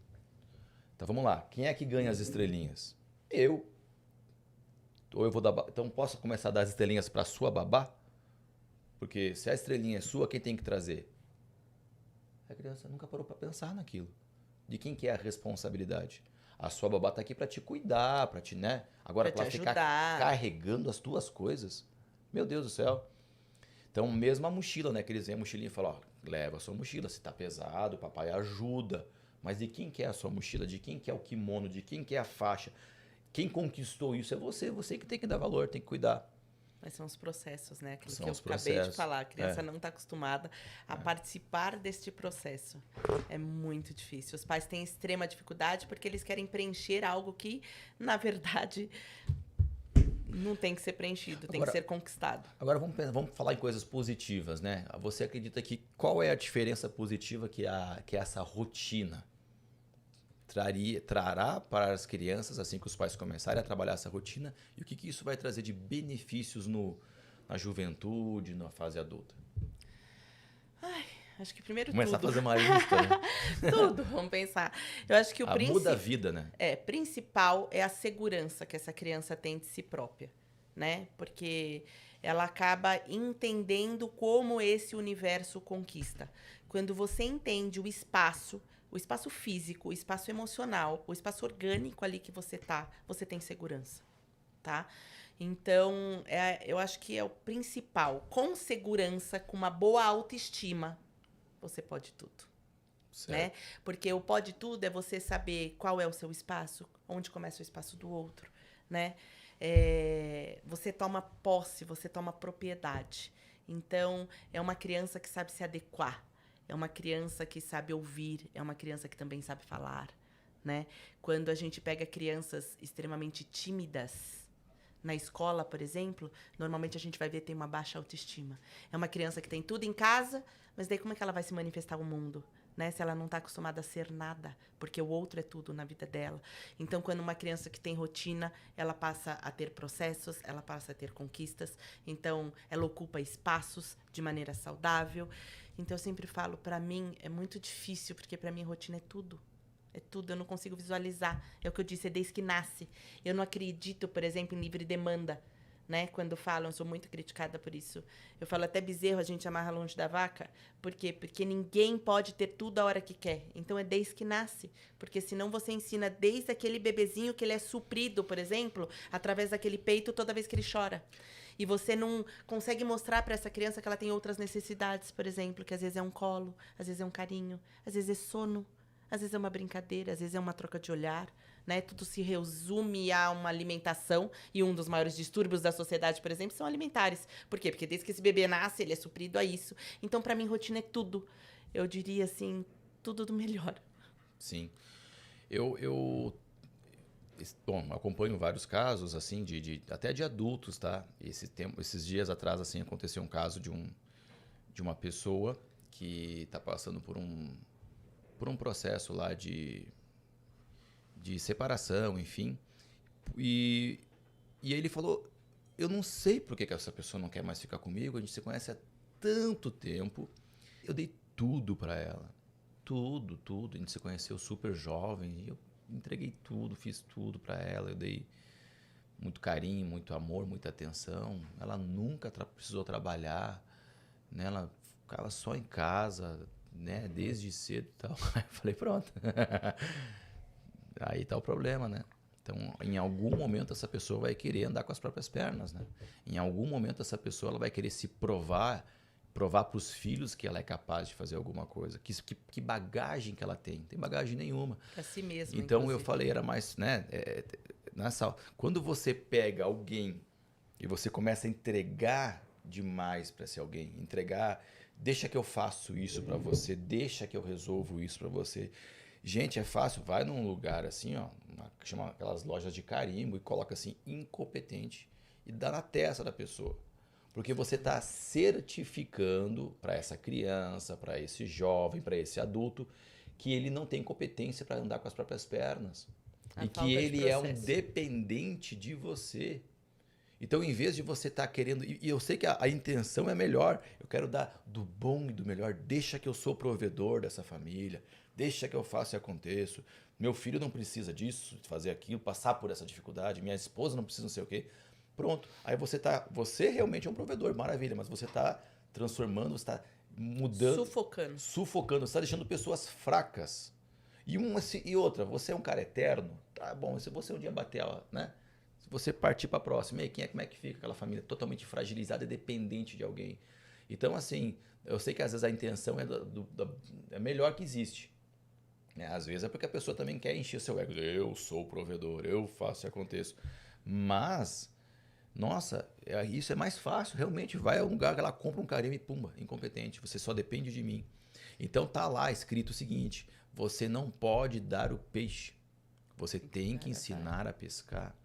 Então, vamos lá. Quem é que ganha as estrelinhas? Eu. Ou eu vou dar... Então, posso começar a dar as estrelinhas para sua babá? Porque se a estrelinha é sua, quem tem que trazer? A criança nunca parou para pensar naquilo. De quem que é a responsabilidade? A sua babá tá aqui para te cuidar, para te, né? Agora, para ficar carregando as tuas coisas. Meu Deus do céu. Então, mesmo a mochila, né? Que eles vêm a mochilinha e falam, leva a sua mochila, se tá pesado, o papai ajuda. Mas de quem que é a sua mochila? De quem que é o kimono? De quem que é a faixa? Quem conquistou isso é você que tem que dar valor, tem que cuidar. Mas são os processos, né? Aquilo que eu acabei de falar. A criança não está acostumada a participar deste processo. É muito difícil. Os pais têm extrema dificuldade porque eles querem preencher algo que, na verdade, não tem que ser preenchido, tem que ser conquistado. Agora vamos falar em coisas positivas, né? Você acredita que qual é a diferença positiva que essa rotina trará para as crianças, assim que os pais começarem a trabalhar essa rotina, e o que isso vai trazer de benefícios na juventude, na fase adulta? Acho que primeiro começar a fazer uma lista, né? Tudo, vamos pensar. Eu acho que muda a vida, né? Principal é a segurança que essa criança tem de si própria, né? Porque ela acaba entendendo como esse universo conquista. Quando você entende o espaço físico, o espaço emocional, o espaço orgânico ali que você tem segurança, tá? Então, eu acho que é o principal. Com segurança, com uma boa autoestima, você pode tudo. Certo. Né? Porque o pode tudo é você saber qual é o seu espaço, onde começa o espaço do outro, né? Você toma posse, você toma propriedade. Então, é uma criança que sabe se adequar. É uma criança que sabe ouvir, é uma criança que também sabe falar, né? Quando a gente pega crianças extremamente tímidas na escola, por exemplo, normalmente a gente vai ver que tem uma baixa autoestima. É uma criança que tem tudo em casa, mas daí como é que ela vai se manifestar ao mundo? Né? Se ela não está acostumada a ser nada, porque o outro é tudo na vida dela. Então, quando uma criança que tem rotina, ela passa a ter processos, ela passa a ter conquistas, então ela ocupa espaços de maneira saudável. Então, eu sempre falo, para mim, é muito difícil, porque para mim, rotina é tudo. É tudo, eu não consigo visualizar. É o que eu disse, é desde que nasce. Eu não acredito, por exemplo, em livre demanda, né? Quando falam, eu sou muito criticada por isso. Eu falo, até bezerro a gente amarra longe da vaca. Por quê? Porque ninguém pode ter tudo a hora que quer. Então, é desde que nasce. Porque senão você ensina desde aquele bebezinho que ele é suprido, por exemplo, através daquele peito toda vez que ele chora. E você não consegue mostrar para essa criança que ela tem outras necessidades, por exemplo, que às vezes é um colo, às vezes é um carinho, às vezes é sono, às vezes é uma brincadeira, às vezes é uma troca de olhar, né? Tudo se resume a uma alimentação. E um dos maiores distúrbios da sociedade, por exemplo, são alimentares. Por quê? Porque desde que esse bebê nasce, ele é suprido a isso. Então, para mim, rotina é tudo. Eu diria assim, tudo do melhor. Sim. Bom, acompanho vários casos, assim, até de adultos, tá? Esses dias atrás, assim, aconteceu um caso de uma pessoa que está passando por um processo lá de separação, enfim. E ele falou, eu não sei por que essa pessoa não quer mais ficar comigo, a gente se conhece há tanto tempo. Eu dei tudo para ela, tudo. A gente se conheceu super jovem, e eu entreguei tudo, fiz tudo para ela, eu dei muito carinho, muito amor, muita atenção. Ela nunca precisou trabalhar, né? Ela ficava só em casa, né? Desde cedo e tal. Aí eu falei, pronto. Aí tá o problema, né? Então, em algum momento, essa pessoa vai querer andar com as próprias pernas, né? Em algum momento, essa pessoa ela vai querer se provar para os filhos que ela é capaz de fazer alguma coisa. Que bagagem que ela tem? Não tem bagagem nenhuma. Para si mesma, então, inclusive. eu falei, era mais, né? Quando você pega alguém e você começa a entregar demais para esse alguém, deixa que eu faço isso para você, deixa que eu resolvo isso para você. Gente, é fácil, vai num lugar assim, ó, chama aquelas lojas de carimbo e coloca assim, incompetente, e dá na testa da pessoa. Porque você está certificando para essa criança, para esse jovem, para esse adulto, que ele não tem competência para andar com as próprias pernas. E que ele é um dependente de você. Então, em vez de você estar querendo... E eu sei que a intenção é melhor. Eu quero dar do bom e do melhor. Deixa que eu sou provedor dessa família. Deixa que eu faça e aconteça. Meu filho não precisa disso, de fazer aquilo, passar por essa dificuldade. Minha esposa não precisa não sei o quê. Pronto. Aí você realmente é um provedor, maravilha. Mas você está transformando, você está mudando... Sufocando. Você está deixando pessoas fracas. E outra, você é um cara eterno. Tá bom, se você um dia bater, né? Se você partir para a próxima, e aí, como é que fica aquela família totalmente fragilizada e dependente de alguém? Então, assim, eu sei que às vezes a intenção é melhor que existe. Né? Às vezes é porque a pessoa também quer encher seu ego. Eu sou o provedor, eu faço e aconteço. Mas, nossa, isso é mais fácil. Realmente, vai a um lugar que ela compra um carimbo e pumba, incompetente. Você só depende de mim. Então tá lá escrito o seguinte: você não pode dar o peixe. Você tem que ensinar a pescar.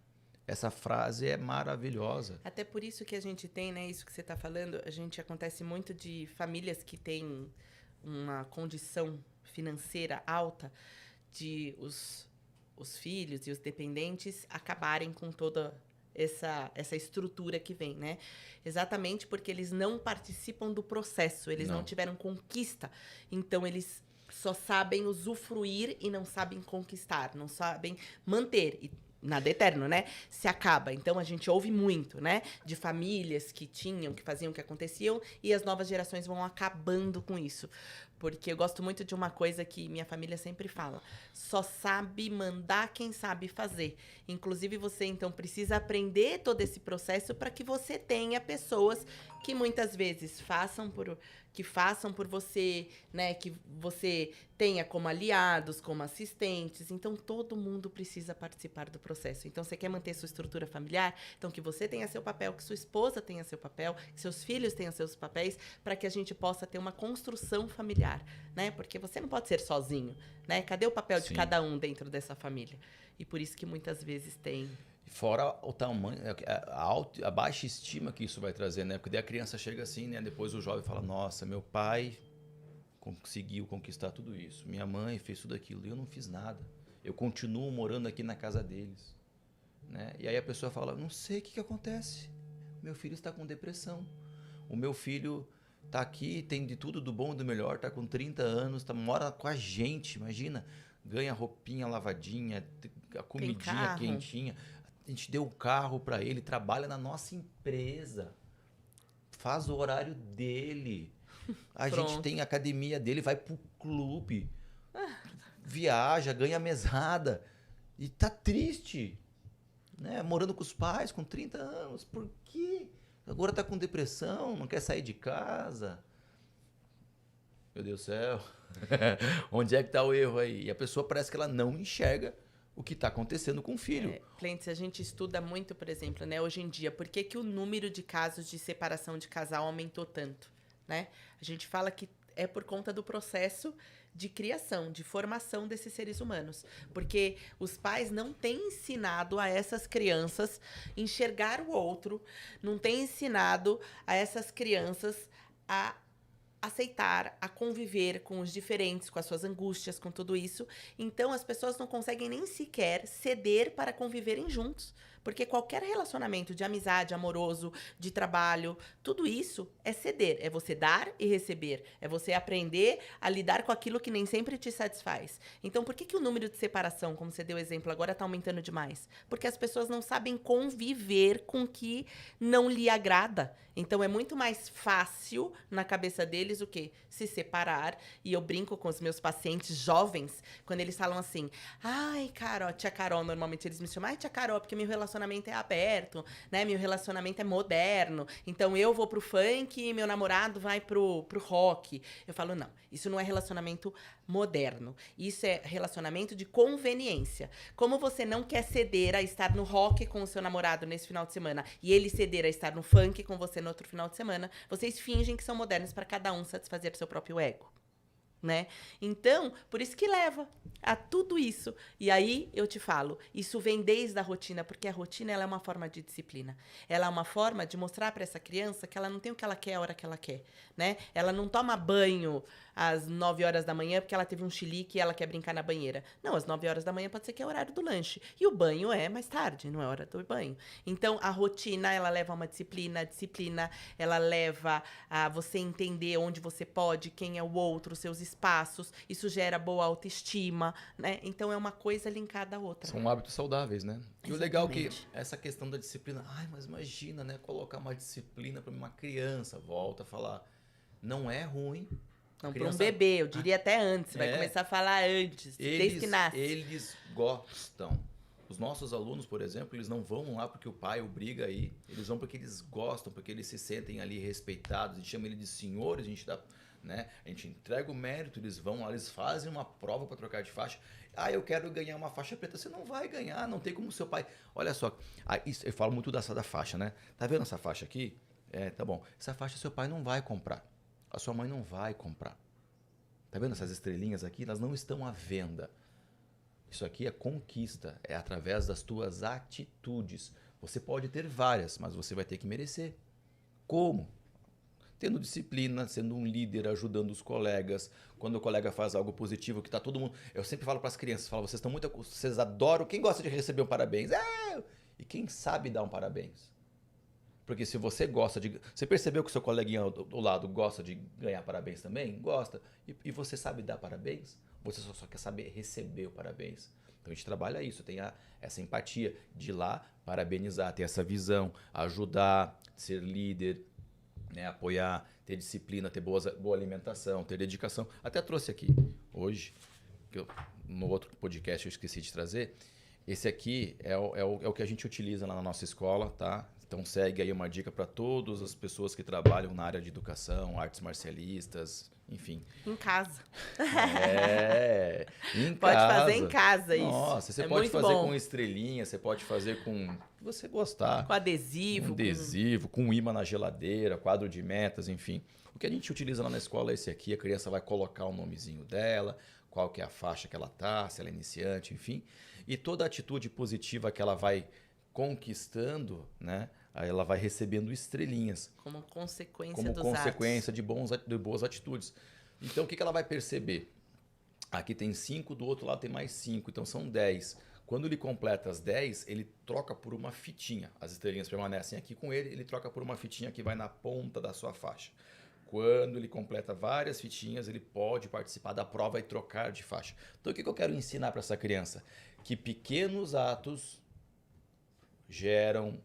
Essa frase é maravilhosa. Até por isso que a gente tem, né? Isso que você está falando, acontece muito de famílias que têm uma condição financeira alta, de os filhos e os dependentes acabarem com toda essa estrutura que vem, né? Exatamente porque eles não participam do processo, eles não tiveram conquista. Então, eles só sabem usufruir e não sabem conquistar, não sabem manter. E nada eterno, né? Se acaba. Então, a gente ouve muito, né? De famílias que faziam, que aconteciam, e as novas gerações vão acabando com isso. Porque eu gosto muito de uma coisa que minha família sempre fala: só sabe mandar quem sabe fazer. Inclusive, você, então, precisa aprender todo esse processo para que você tenha pessoas que muitas vezes façam por você, né? Que você tenha como aliados, como assistentes. Então, todo mundo precisa participar do processo. Então, você quer manter sua estrutura familiar? Então, que você tenha seu papel, que sua esposa tenha seu papel, que seus filhos tenham seus papéis, para que a gente possa ter uma construção familiar, né? Porque você não pode ser sozinho, né? Cadê o papel de cada um dentro dessa família? E por isso que muitas vezes tem... Fora o tamanho, a baixa estima que isso vai trazer, né? Porque daí a criança chega assim, né? Depois o jovem fala: nossa, meu pai conseguiu conquistar tudo isso. Minha mãe fez tudo aquilo e eu não fiz nada. Eu continuo morando aqui na casa deles. Né? E aí a pessoa fala: não sei o que acontece. Meu filho está com depressão. O meu filho está aqui, tem de tudo, do bom e do melhor, está com 30 anos, mora com a gente, imagina. Ganha roupinha lavadinha, a comidinha quentinha. A gente deu o carro para ele, trabalha na nossa empresa, faz o horário dele. A gente tem a academia dele, vai pro clube, viaja, ganha mesada e tá triste, né? Morando com os pais com 30 anos. Por quê? Agora tá com depressão, não quer sair de casa. Meu Deus do céu. Onde é que tá o erro aí? E a pessoa parece que ela não enxerga o que está acontecendo com o filho. Clentes, a gente estuda muito, por exemplo, né, hoje em dia, por que o número de casos de separação de casal aumentou tanto, né? A gente fala que é por conta do processo de criação, de formação desses seres humanos. Porque os pais não têm ensinado a essas crianças enxergar o outro, não têm ensinado a essas crianças a aceitar, a conviver com os diferentes, com as suas angústias, com tudo isso. Então, as pessoas não conseguem nem sequer ceder para conviverem juntos. Porque qualquer relacionamento de amizade, amoroso, de trabalho, tudo isso é ceder. É você dar e receber. É você aprender a lidar com aquilo que nem sempre te satisfaz. Então, por que o número de separação, como você deu exemplo, agora está aumentando demais? Porque as pessoas não sabem conviver com o que não lhe agrada. Então, é muito mais fácil na cabeça deles o quê? Se separar. E eu brinco com os meus pacientes jovens, quando eles falam assim, ai, Carol, tia Carol, normalmente eles me chamam, ai, tia Carol, porque meu relacionamento é aberto, né? Meu relacionamento é moderno. Então, eu vou pro funk e meu namorado vai pro rock. Eu falo, não, isso não é relacionamento moderno. Isso é relacionamento de conveniência. Como você não quer ceder a estar no rock com o seu namorado nesse final de semana e ele ceder a estar no funk com você no outro final de semana, vocês fingem que são modernos para cada um satisfazer seu próprio ego. Né? Então, por isso que leva a tudo isso. E aí, eu te falo, isso vem desde a rotina, porque a rotina ela é uma forma de disciplina. Ela é uma forma de mostrar para essa criança que ela não tem o que ela quer a hora que ela quer, né? Ela não toma banho às 9 horas da manhã porque ela teve um chilique e ela quer brincar na banheira. Não, às 9 horas da manhã pode ser que é o horário do lanche. E o banho é mais tarde, não é hora do banho. Então, a rotina, ela leva a uma disciplina. A disciplina, ela leva a você entender onde você pode, quem é o outro, seus espaços. Isso gera boa autoestima, né? Então, é uma coisa linkada à outra. São hábitos saudáveis, né? E o Exatamente. legal é que essa questão da disciplina... Ai, mas imagina, né? Colocar uma disciplina para uma criança. Volta a falar. Não é ruim. Não, para um bebê, eu diria até antes. Vai É. começar a falar antes, desde que nasce. Eles gostam. Os nossos alunos, por exemplo, eles não vão lá porque o pai obriga a ir. Eles vão porque eles gostam, porque eles se sentem ali respeitados. A gente chama ele de senhores, a gente dá, né? A gente entrega o mérito, eles vão lá, eles fazem uma prova para trocar de faixa. Ah, eu quero ganhar uma faixa preta. Você não vai ganhar, não tem como seu pai... Olha só, eu falo muito da faixa, né? Tá vendo essa faixa aqui? Tá bom. Essa faixa seu pai não vai comprar. A sua mãe não vai comprar. Tá vendo essas estrelinhas aqui? Elas não estão à venda. Isso aqui é conquista. É através das tuas atitudes. Você pode ter várias, mas você vai ter que merecer. Como? Tendo disciplina, sendo um líder, ajudando os colegas. Quando o colega faz algo positivo, que tá todo mundo... Eu sempre falo para as crianças, falo, vocês adoram... Quem gosta de receber um parabéns? E quem sabe dar um parabéns? Porque se você gosta de... Você percebeu que o seu coleguinha do lado gosta de ganhar parabéns também? Gosta. E você sabe dar parabéns? Você só quer saber receber o parabéns? Então a gente trabalha isso, tem essa empatia de ir lá parabenizar, ter essa visão, ajudar, ser líder, né, apoiar, ter disciplina, ter boa alimentação, ter dedicação. Até trouxe aqui hoje, no outro podcast eu esqueci de trazer. Esse aqui é o que a gente utiliza lá na nossa escola, tá? Então segue aí uma dica para todas as pessoas que trabalham na área de educação, artes marcialistas, enfim. Em casa. Em pode casa. Fazer em casa isso. Nossa, você é pode muito fazer bom. com estrelinha, você pode fazer com o que você gostar. Com adesivo. Com adesivo, com imã na geladeira, quadro de metas, enfim. O que a gente utiliza lá na escola é esse aqui, a criança vai colocar o nomezinho dela, qual que é a faixa que ela tá, se ela é iniciante, enfim. E toda atitude positiva que ela vai conquistando, né? Aí ela vai recebendo estrelinhas. Como consequência como consequência de boas atitudes. Então, o que ela vai perceber? Aqui tem 5, do outro lado tem mais 5, então são 10. Quando ele completa as 10, ele troca por uma fitinha. As estrelinhas permanecem aqui com ele, ele troca por uma fitinha que vai na ponta da sua faixa. Quando ele completa várias fitinhas, ele pode participar da prova e trocar de faixa. Então, o que eu quero ensinar para essa criança? Que pequenos atos geram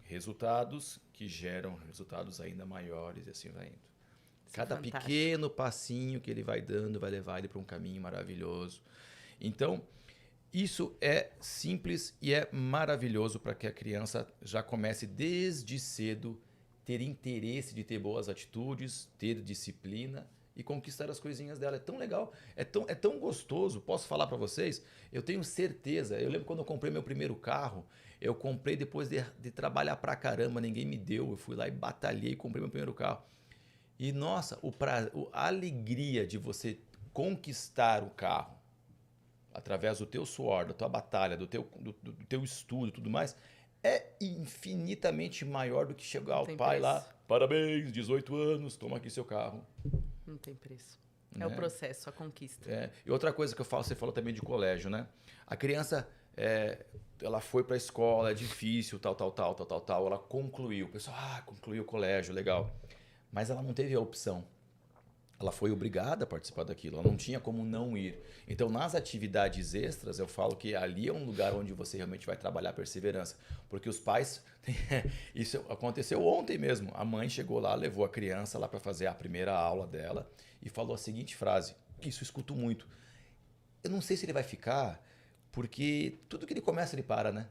resultados que geram resultados ainda maiores e assim vai indo. Cada pequeno passinho que ele vai dando vai levar ele para um caminho maravilhoso. Então, isso é simples e é maravilhoso para que a criança já comece desde cedo ter interesse de ter boas atitudes, ter disciplina e conquistar as coisinhas dela. É tão legal, é tão gostoso. Posso falar para vocês? Eu tenho certeza. Eu lembro quando eu comprei meu primeiro carro, eu comprei depois de trabalhar pra caramba, ninguém me deu. Eu fui lá e batalhei e comprei meu primeiro carro. E nossa, a alegria de você conquistar o carro através do teu suor, da tua batalha, do teu estudo e tudo mais, é infinitamente maior do que chegar ao tem pai preço. lá, parabéns, 18 anos, toma aqui seu carro. Não tem preço. Né? É o processo, a conquista. E outra coisa que eu falo, você falou também de colégio, né? A criança, ela foi para a escola, é difícil, tal. Ela concluiu. O pessoal, concluiu o colégio, legal. Mas ela não teve a opção. Ela foi obrigada a participar daquilo, ela não tinha como não ir. Então, nas atividades extras, eu falo que ali é um lugar onde você realmente vai trabalhar a perseverança. Porque os pais... Isso aconteceu ontem mesmo. A mãe chegou lá, levou a criança lá para fazer a primeira aula dela e falou a seguinte frase, que isso eu escuto muito. Eu não sei se ele vai ficar, porque tudo que ele começa, ele para, né?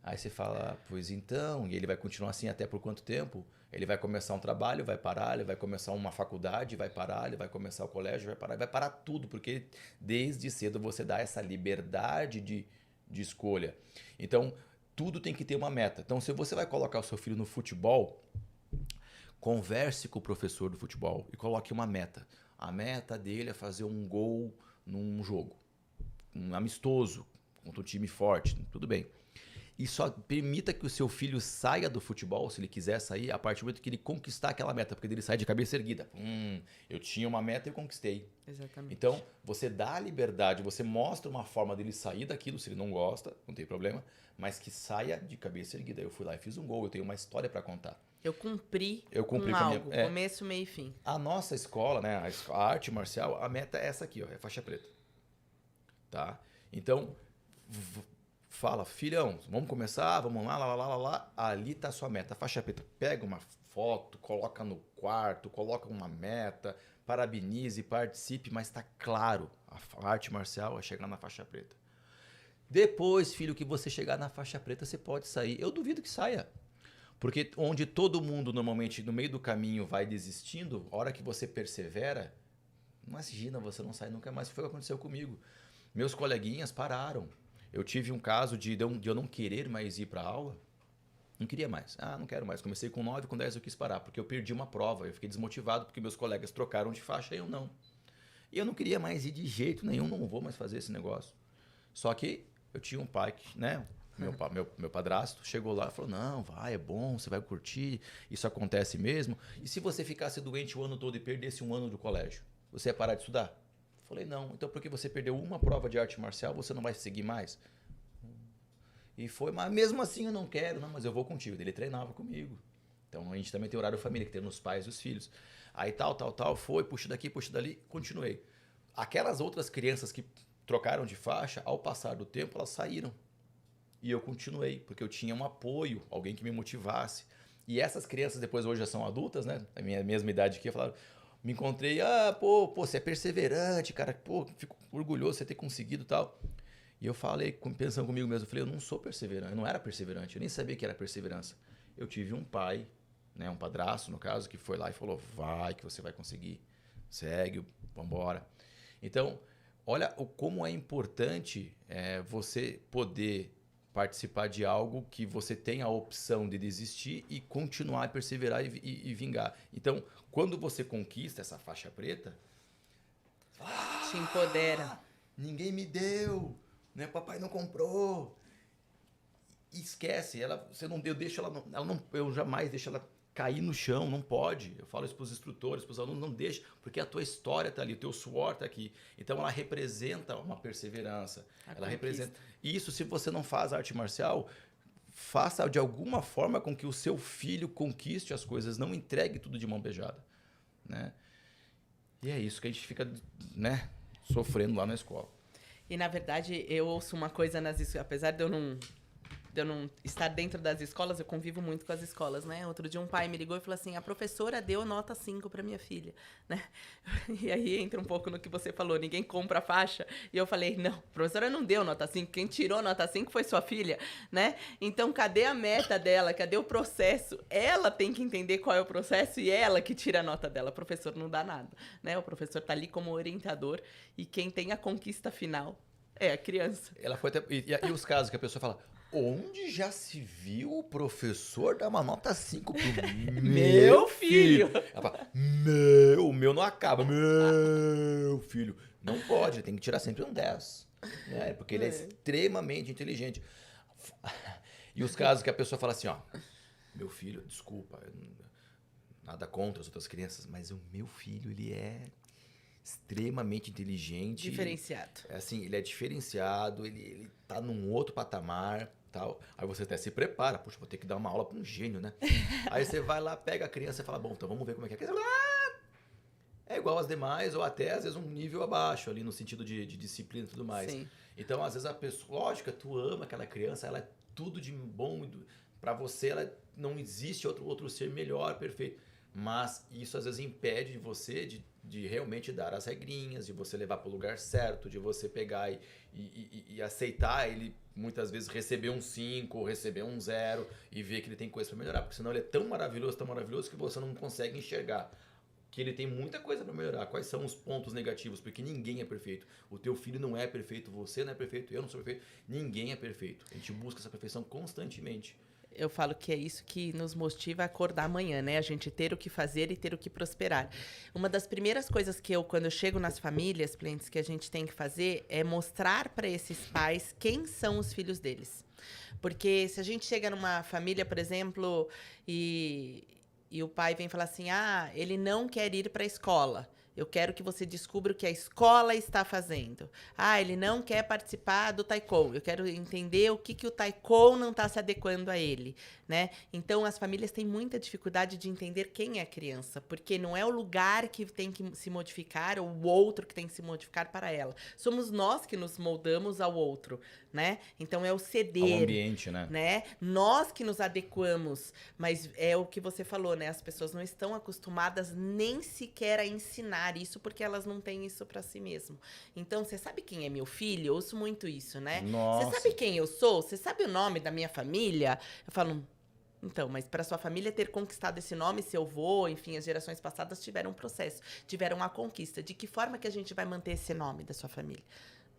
Aí você fala, pois então, e ele vai continuar assim até por quanto tempo? Ele vai começar um trabalho, vai parar, ele vai começar uma faculdade, vai parar, ele vai começar o colégio, vai parar tudo, porque desde cedo você dá essa liberdade de escolha. Então, tudo tem que ter uma meta. Então, se você vai colocar o seu filho no futebol, converse com o professor do futebol e coloque uma meta. A meta dele é fazer um gol num jogo, um amistoso, contra um time forte, tudo bem. E só permita que o seu filho saia do futebol, se ele quiser sair, a partir do momento que ele conquistar aquela meta, porque ele sai de cabeça erguida. Eu tinha uma meta e eu conquistei. Exatamente. Então, você dá a liberdade, você mostra uma forma dele sair daquilo, se ele não gosta, não tem problema, mas que saia de cabeça erguida. Eu fui lá e fiz um gol, eu tenho uma história para contar. Eu cumpri com algo, começo, meio e fim. A nossa escola, né, a arte marcial, a meta é essa aqui, ó, é faixa preta. Tá? Então, fala, filhão, vamos começar, vamos lá, ali tá a sua meta, a faixa preta. Pega uma foto, coloca no quarto, coloca uma meta, parabenize, participe, mas tá claro, a arte marcial é chegar na faixa preta. Depois, filho, que você chegar na faixa preta, você pode sair. Eu duvido que saia. Porque onde todo mundo normalmente no meio do caminho vai desistindo, a hora que você persevera, imagina, você não sai nunca mais. Foi o que aconteceu comigo. Meus coleguinhas pararam. Eu tive um caso de eu não querer mais ir para a aula. Não queria mais. Não quero mais. Comecei com 9, com 10 eu quis parar, porque eu perdi uma prova. Eu fiquei desmotivado porque meus colegas trocaram de faixa e eu não. E eu não queria mais ir de jeito nenhum, não vou mais fazer esse negócio. Só que eu tinha um pai que, né? Meu padrasto chegou lá e falou, não, vai, é bom, você vai curtir, isso acontece mesmo. E se você ficasse doente o ano todo e perdesse um ano do colégio, você ia parar de estudar? Falei, não, então porque você perdeu uma prova de arte marcial, você não vai seguir mais? E foi, mas mesmo assim eu não quero, não, mas eu vou contigo. Ele treinava comigo. Então a gente também tem horário família, que tem nos pais e os filhos. Aí tal, foi, puxa daqui, puxa dali, continuei. Aquelas outras crianças que trocaram de faixa, ao passar do tempo, elas saíram. E eu continuei, porque eu tinha um apoio, alguém que me motivasse. E essas crianças depois hoje já são adultas, né? A minha mesma idade aqui, falaram, me encontrei, você é perseverante, cara, fico orgulhoso de você ter conseguido e tal. E eu falei, pensando comigo mesmo, eu falei, eu não sou perseverante, eu não era perseverante, eu nem sabia que era perseverança. Eu tive um pai, né, um padrasto no caso, que foi lá e falou, vai que você vai conseguir, segue, vambora. Então, olha como é importante você poder participar de algo que você tem a opção de desistir e continuar a perseverar e vingar. Então, quando você conquista essa faixa preta, te empodera. Ninguém me deu, né? Papai não comprou. Esquece, você não deu, eu jamais deixo ela cair no chão, não pode. Eu falo isso para os instrutores, para os alunos, não deixa, porque a tua história está ali, o teu suor está aqui. Então ela representa uma perseverança. Ela representa. Isso, se você não faz arte marcial, faça de alguma forma com que o seu filho conquiste as coisas, não entregue tudo de mão beijada, né? E é isso que a gente fica, né, sofrendo lá na escola. E na verdade, eu ouço uma coisa apesar de eu não estar dentro das escolas, eu convivo muito com as escolas, né? Outro dia um pai me ligou e falou assim, a professora deu nota 5 para minha filha, né? E aí entra um pouco no que você falou, ninguém compra a faixa. E eu falei, não, a professora não deu nota 5, quem tirou nota 5 foi sua filha, né? Então, cadê a meta dela? Cadê o processo? Ela tem que entender qual é o processo e ela que tira a nota dela. O professor não dá nada, né? O professor tá ali como orientador e quem tem a conquista final é a criança. Ela foi até, e os casos que a pessoa fala, onde já se viu o professor dar uma nota 5 pro meu filho? Ela fala, o meu não acaba, meu filho. Não pode, tem que tirar sempre um 10. Né? Porque ele é extremamente inteligente. E os casos que a pessoa fala assim, ó, meu filho, desculpa, nada contra as outras crianças, mas o meu filho, ele é extremamente inteligente. Diferenciado. Assim, ele é diferenciado, ele tá num outro patamar, tal. Aí você até se prepara, puxa, vou ter que dar uma aula para um gênio, né? Aí você vai lá, pega a criança e fala, bom, então vamos ver como é que é. É igual às demais, ou até às vezes um nível abaixo, ali no sentido de disciplina e tudo mais. Sim. Então, às vezes a pessoa, lógico, tu ama aquela criança, ela é tudo de bom, para você ela não existe outro ser melhor, perfeito. Mas isso às vezes impede de você de realmente dar as regrinhas, de você levar para o lugar certo, de você pegar e aceitar ele muitas vezes receber um 5 ou receber um 0 e ver que ele tem coisa para melhorar, porque senão ele é tão maravilhoso que você não consegue enxergar que ele tem muita coisa para melhorar. Quais são os pontos negativos? Porque ninguém é perfeito. O teu filho não é perfeito, você não é perfeito, eu não sou perfeito, ninguém é perfeito. A gente busca essa perfeição constantemente. Eu falo que é isso que nos motiva a acordar amanhã, né? A gente ter o que fazer e ter o que prosperar. Uma das primeiras coisas que quando eu chego nas famílias, clientes, que a gente tem que fazer é mostrar para esses pais quem são os filhos deles. Porque se a gente chega numa família, por exemplo, e o pai vem falar assim, ele não quer ir para a escola. Eu quero que você descubra o que a escola está fazendo. Ele não quer participar do taekwondo. Eu quero entender o que o taekwondo não está se adequando a ele, né? Então, as famílias têm muita dificuldade de entender quem é a criança, porque não é o lugar que tem que se modificar ou o outro que tem que se modificar para ela. Somos nós que nos moldamos ao outro, né? Então, é o ceder. Ao ambiente, né? Nós que nos adequamos, mas é o que você falou, né? As pessoas não estão acostumadas nem sequer a ensinar isso, porque elas não têm isso para si mesmo. Então, você sabe quem é meu filho? Eu ouço muito isso, né? Nossa. Você sabe quem eu sou? Você sabe o nome da minha família? Eu falo, então, mas para sua família ter conquistado esse nome, seu avô, enfim, as gerações passadas tiveram um processo, tiveram a conquista. De que forma que a gente vai manter esse nome da sua família?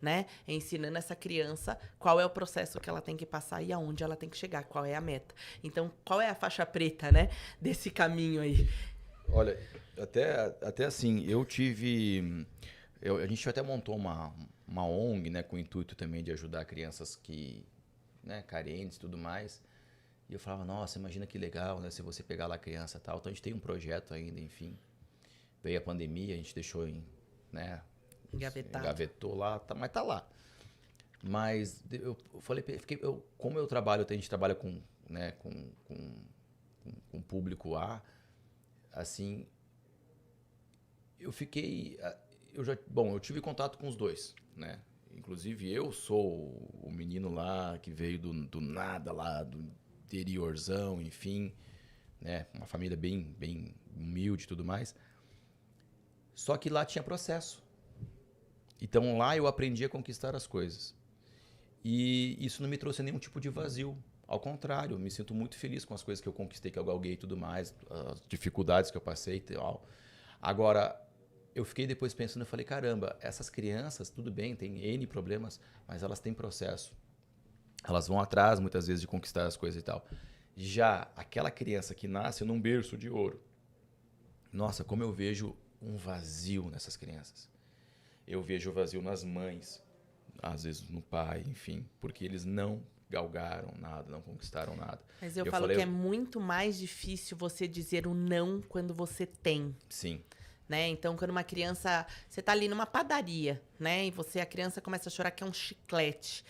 Né? Ensinando essa criança qual é o processo que ela tem que passar e aonde ela tem que chegar, qual é a meta. Então, qual é a faixa preta, né, desse caminho aí? Olha, até assim, a gente até montou uma ONG, né, com o intuito também de ajudar crianças que, né, carentes e tudo mais. E eu falava, nossa, imagina que legal, né, se você pegar lá a criança e tal. Então a gente tem um projeto ainda, enfim. Veio a pandemia, a gente deixou engavetou lá, mas tá lá. Mas eu falei, como eu trabalho, a gente trabalha com, né, com público A, assim, eu tive contato com os dois, né? Inclusive eu sou o menino lá que veio do nada lá, do interiorzão, enfim, né? Uma família bem humilde e tudo mais. Só que lá tinha processo. Então lá eu aprendi a conquistar as coisas. E isso não me trouxe nenhum tipo de vazio. Ao contrário, eu me sinto muito feliz com as coisas que eu conquistei, que eu galguei e tudo mais, as dificuldades que eu passei e tal. Agora, eu fiquei depois pensando, eu falei, caramba, essas crianças, tudo bem, tem N problemas, mas elas têm processo. Elas vão atrás, muitas vezes, de conquistar as coisas e tal. Já aquela criança que nasce num berço de ouro, nossa, como eu vejo um vazio nessas crianças. Eu vejo o vazio nas mães, às vezes no pai, enfim, porque eles não galgaram nada, não conquistaram nada. Mas eu falo que é muito mais difícil você dizer o não quando você tem. Sim. Né? Então, quando uma criança... Você tá ali numa padaria, né? E a criança começa a chorar que é um chiclete.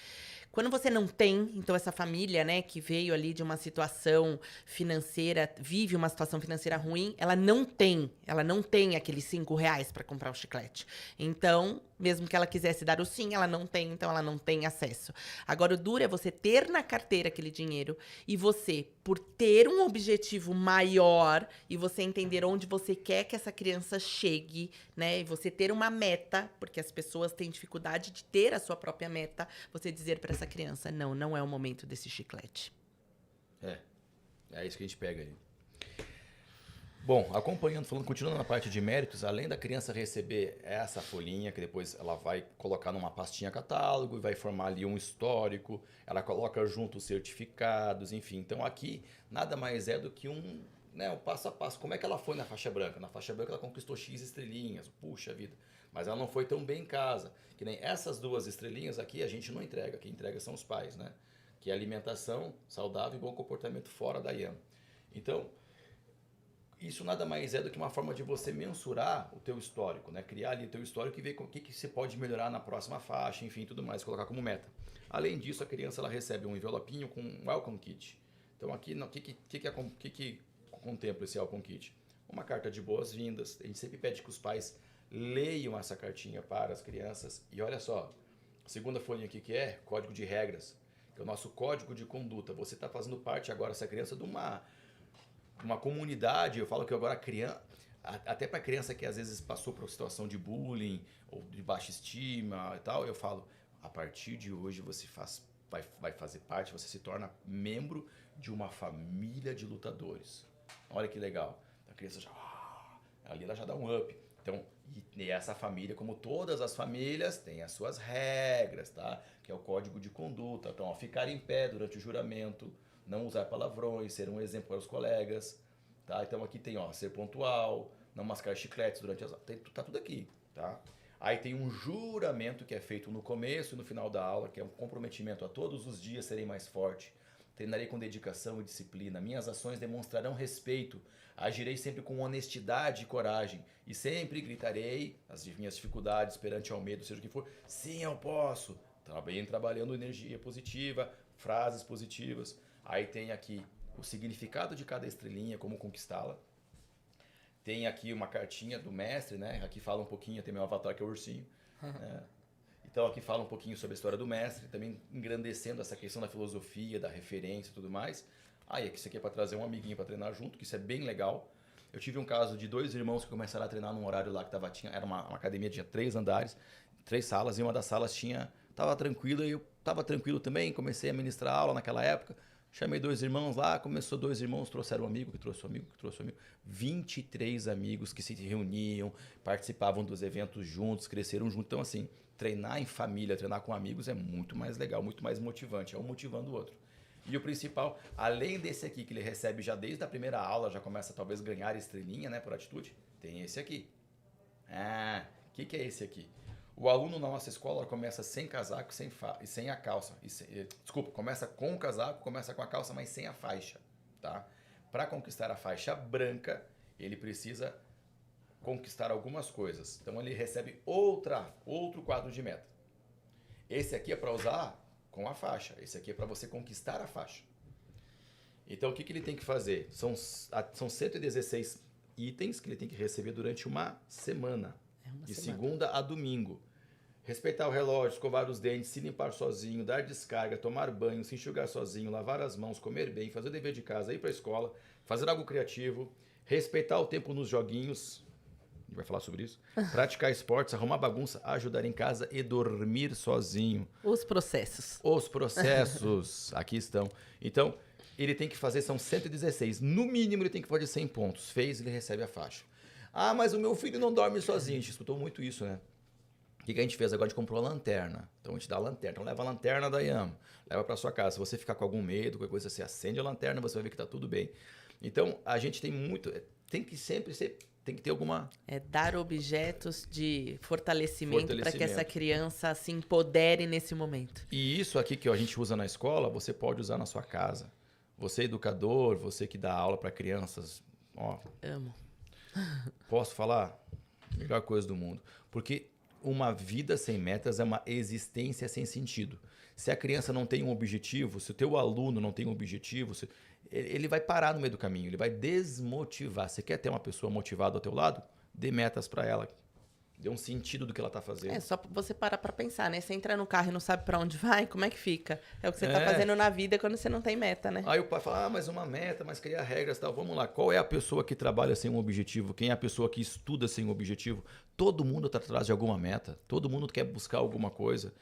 Quando você não tem, então essa família, né, que veio ali de uma situação financeira, vive uma situação financeira ruim, ela não tem aqueles R$5 para comprar o chiclete. Então, mesmo que ela quisesse dar o sim, ela não tem, então ela não tem acesso. Agora, o duro é você ter na carteira aquele dinheiro e você, por ter um objetivo maior e você entender onde você quer que essa criança chegue, né, e você ter uma meta, porque as pessoas têm dificuldade de ter a sua própria meta, você dizer para essa criança, não é o momento desse chiclete. É isso que a gente pega aí. Bom, continuando na parte de méritos, além da criança receber essa folhinha, que depois ela vai colocar numa pastinha catálogo e vai formar ali um histórico, ela coloca junto os certificados, enfim. Então aqui nada mais é do que um passo a passo. Como é que ela foi na faixa branca? Na faixa branca ela conquistou X estrelinhas, puxa vida. Mas ela não foi tão bem em casa. Que nem essas 2 estrelinhas aqui a gente não entrega, quem entrega são os pais, né? que é alimentação saudável e bom comportamento fora da IAM. Então, isso nada mais é do que uma forma de você mensurar o teu histórico, né? Criar ali o teu histórico e ver o que você pode melhorar na próxima faixa, enfim, tudo mais, colocar como meta. Além disso, a criança ela recebe um envelopinho com um Welcome Kit. Então, aqui, o que contempla esse Welcome Kit? Uma carta de boas-vindas. A gente sempre pede que os pais leiam essa cartinha para as crianças. E olha só, a segunda folhinha aqui que é Código de Regras, que é o nosso código de conduta. Você está fazendo parte agora, essa criança, de uma comunidade. Eu falo que agora a criança, até para criança que às vezes passou por uma situação de bullying ou de baixa estima e tal, eu falo, a partir de hoje você vai fazer parte, você se torna membro de uma família de lutadores. Olha que legal. A criança já, ali ela já dá um up. Então, e essa família, como todas as famílias, tem as suas regras, tá? Que é o código de conduta. Então, ficar em pé durante o juramento, não usar palavrões, ser um exemplo para os colegas, tá? Então, aqui tem, ser pontual, não mascar chicletes durante as... Tá tudo aqui, tá? Aí tem um juramento que é feito no começo e no final da aula, que é um comprometimento a todos os dias serem mais forte. Treinarei com dedicação e disciplina. Minhas ações demonstrarão respeito. Agirei sempre com honestidade e coragem. E sempre gritarei as minhas dificuldades perante ao medo, seja o que for. Sim, eu posso. Também trabalhando energia positiva, frases positivas. Aí tem aqui o significado de cada estrelinha, como conquistá-la. Tem aqui uma cartinha do mestre, né? Aqui fala um pouquinho, tem meu avatar que é o ursinho. Né? Então aqui fala um pouquinho sobre a história do mestre, também engrandecendo essa questão da filosofia, da referência e tudo mais. Isso aqui é para trazer um amiguinho para treinar junto, que isso é bem legal. Eu tive um caso de 2 irmãos que começaram a treinar num horário lá que era uma academia, tinha 3 andares, 3 salas, e uma das salas tava tranquila e eu tava tranquilo também, comecei a ministrar aula naquela época. Chamei 2 irmãos lá, começou 2 irmãos, trouxeram um amigo, que trouxe um amigo, que trouxe um amigo. 23 amigos que se reuniam, participavam dos eventos juntos, cresceram juntos. Então, assim, treinar em família, treinar com amigos é muito mais legal, muito mais motivante, é um motivando o outro. E o principal, além desse aqui, que ele recebe já desde a primeira aula, já começa talvez a ganhar estrelinha, né, por atitude, tem esse aqui. O que é esse aqui? O aluno na nossa escola começa sem casaco e sem a calça. Começa com o casaco, começa com a calça, mas sem a faixa. Tá? Para conquistar a faixa branca, ele precisa conquistar algumas coisas. Então ele recebe outro quadro de meta. Esse aqui é para usar com a faixa. Esse aqui é para você conquistar a faixa. Então o que ele tem que fazer? São 116 itens que ele tem que receber durante uma semana. De segunda a domingo. Respeitar o relógio, escovar os dentes, se limpar sozinho, dar descarga, tomar banho, se enxugar sozinho, lavar as mãos, comer bem, fazer o dever de casa, ir para a escola, fazer algo criativo, respeitar o tempo nos joguinhos, a gente vai falar sobre isso, praticar esportes, arrumar bagunça, ajudar em casa e dormir sozinho. Os processos, aqui estão. Então, ele tem que fazer, são 116, no mínimo ele tem que fazer 100 pontos, fez, ele recebe a faixa. Mas o meu filho não dorme sozinho, a gente escutou muito isso, né? O que a gente fez agora? A gente comprou a lanterna. Então a gente dá a lanterna. Então leva a lanterna da IAM. Leva para sua casa. Se você ficar com algum medo, qualquer coisa, você acende a lanterna, você vai ver que está tudo bem. Então a gente tem muito... Tem que ter alguma... dar objetos de fortalecimento para que essa criança se empodere nesse momento. E isso aqui que a gente usa na escola, você pode usar na sua casa. Você educador, você que dá aula para crianças. Amo. Posso falar? Melhor coisa do mundo. Porque... uma vida sem metas é uma existência sem sentido. Se a criança não tem um objetivo, se o teu aluno não tem um objetivo, ele vai parar no meio do caminho, ele vai desmotivar. Você quer ter uma pessoa motivada ao teu lado? Dê metas para ela. Dê um sentido do que ela está fazendo. É só você parar para pensar, né? Você entra no carro e não sabe para onde vai, como é que fica? É o que você está fazendo na vida quando você não tem meta, né? Aí o pai fala, mas uma meta, mas criar regras e tal. Vamos lá, qual é a pessoa que trabalha sem um objetivo? Quem é a pessoa que estuda sem um objetivo? Todo mundo está atrás de alguma meta. Todo mundo quer buscar alguma coisa.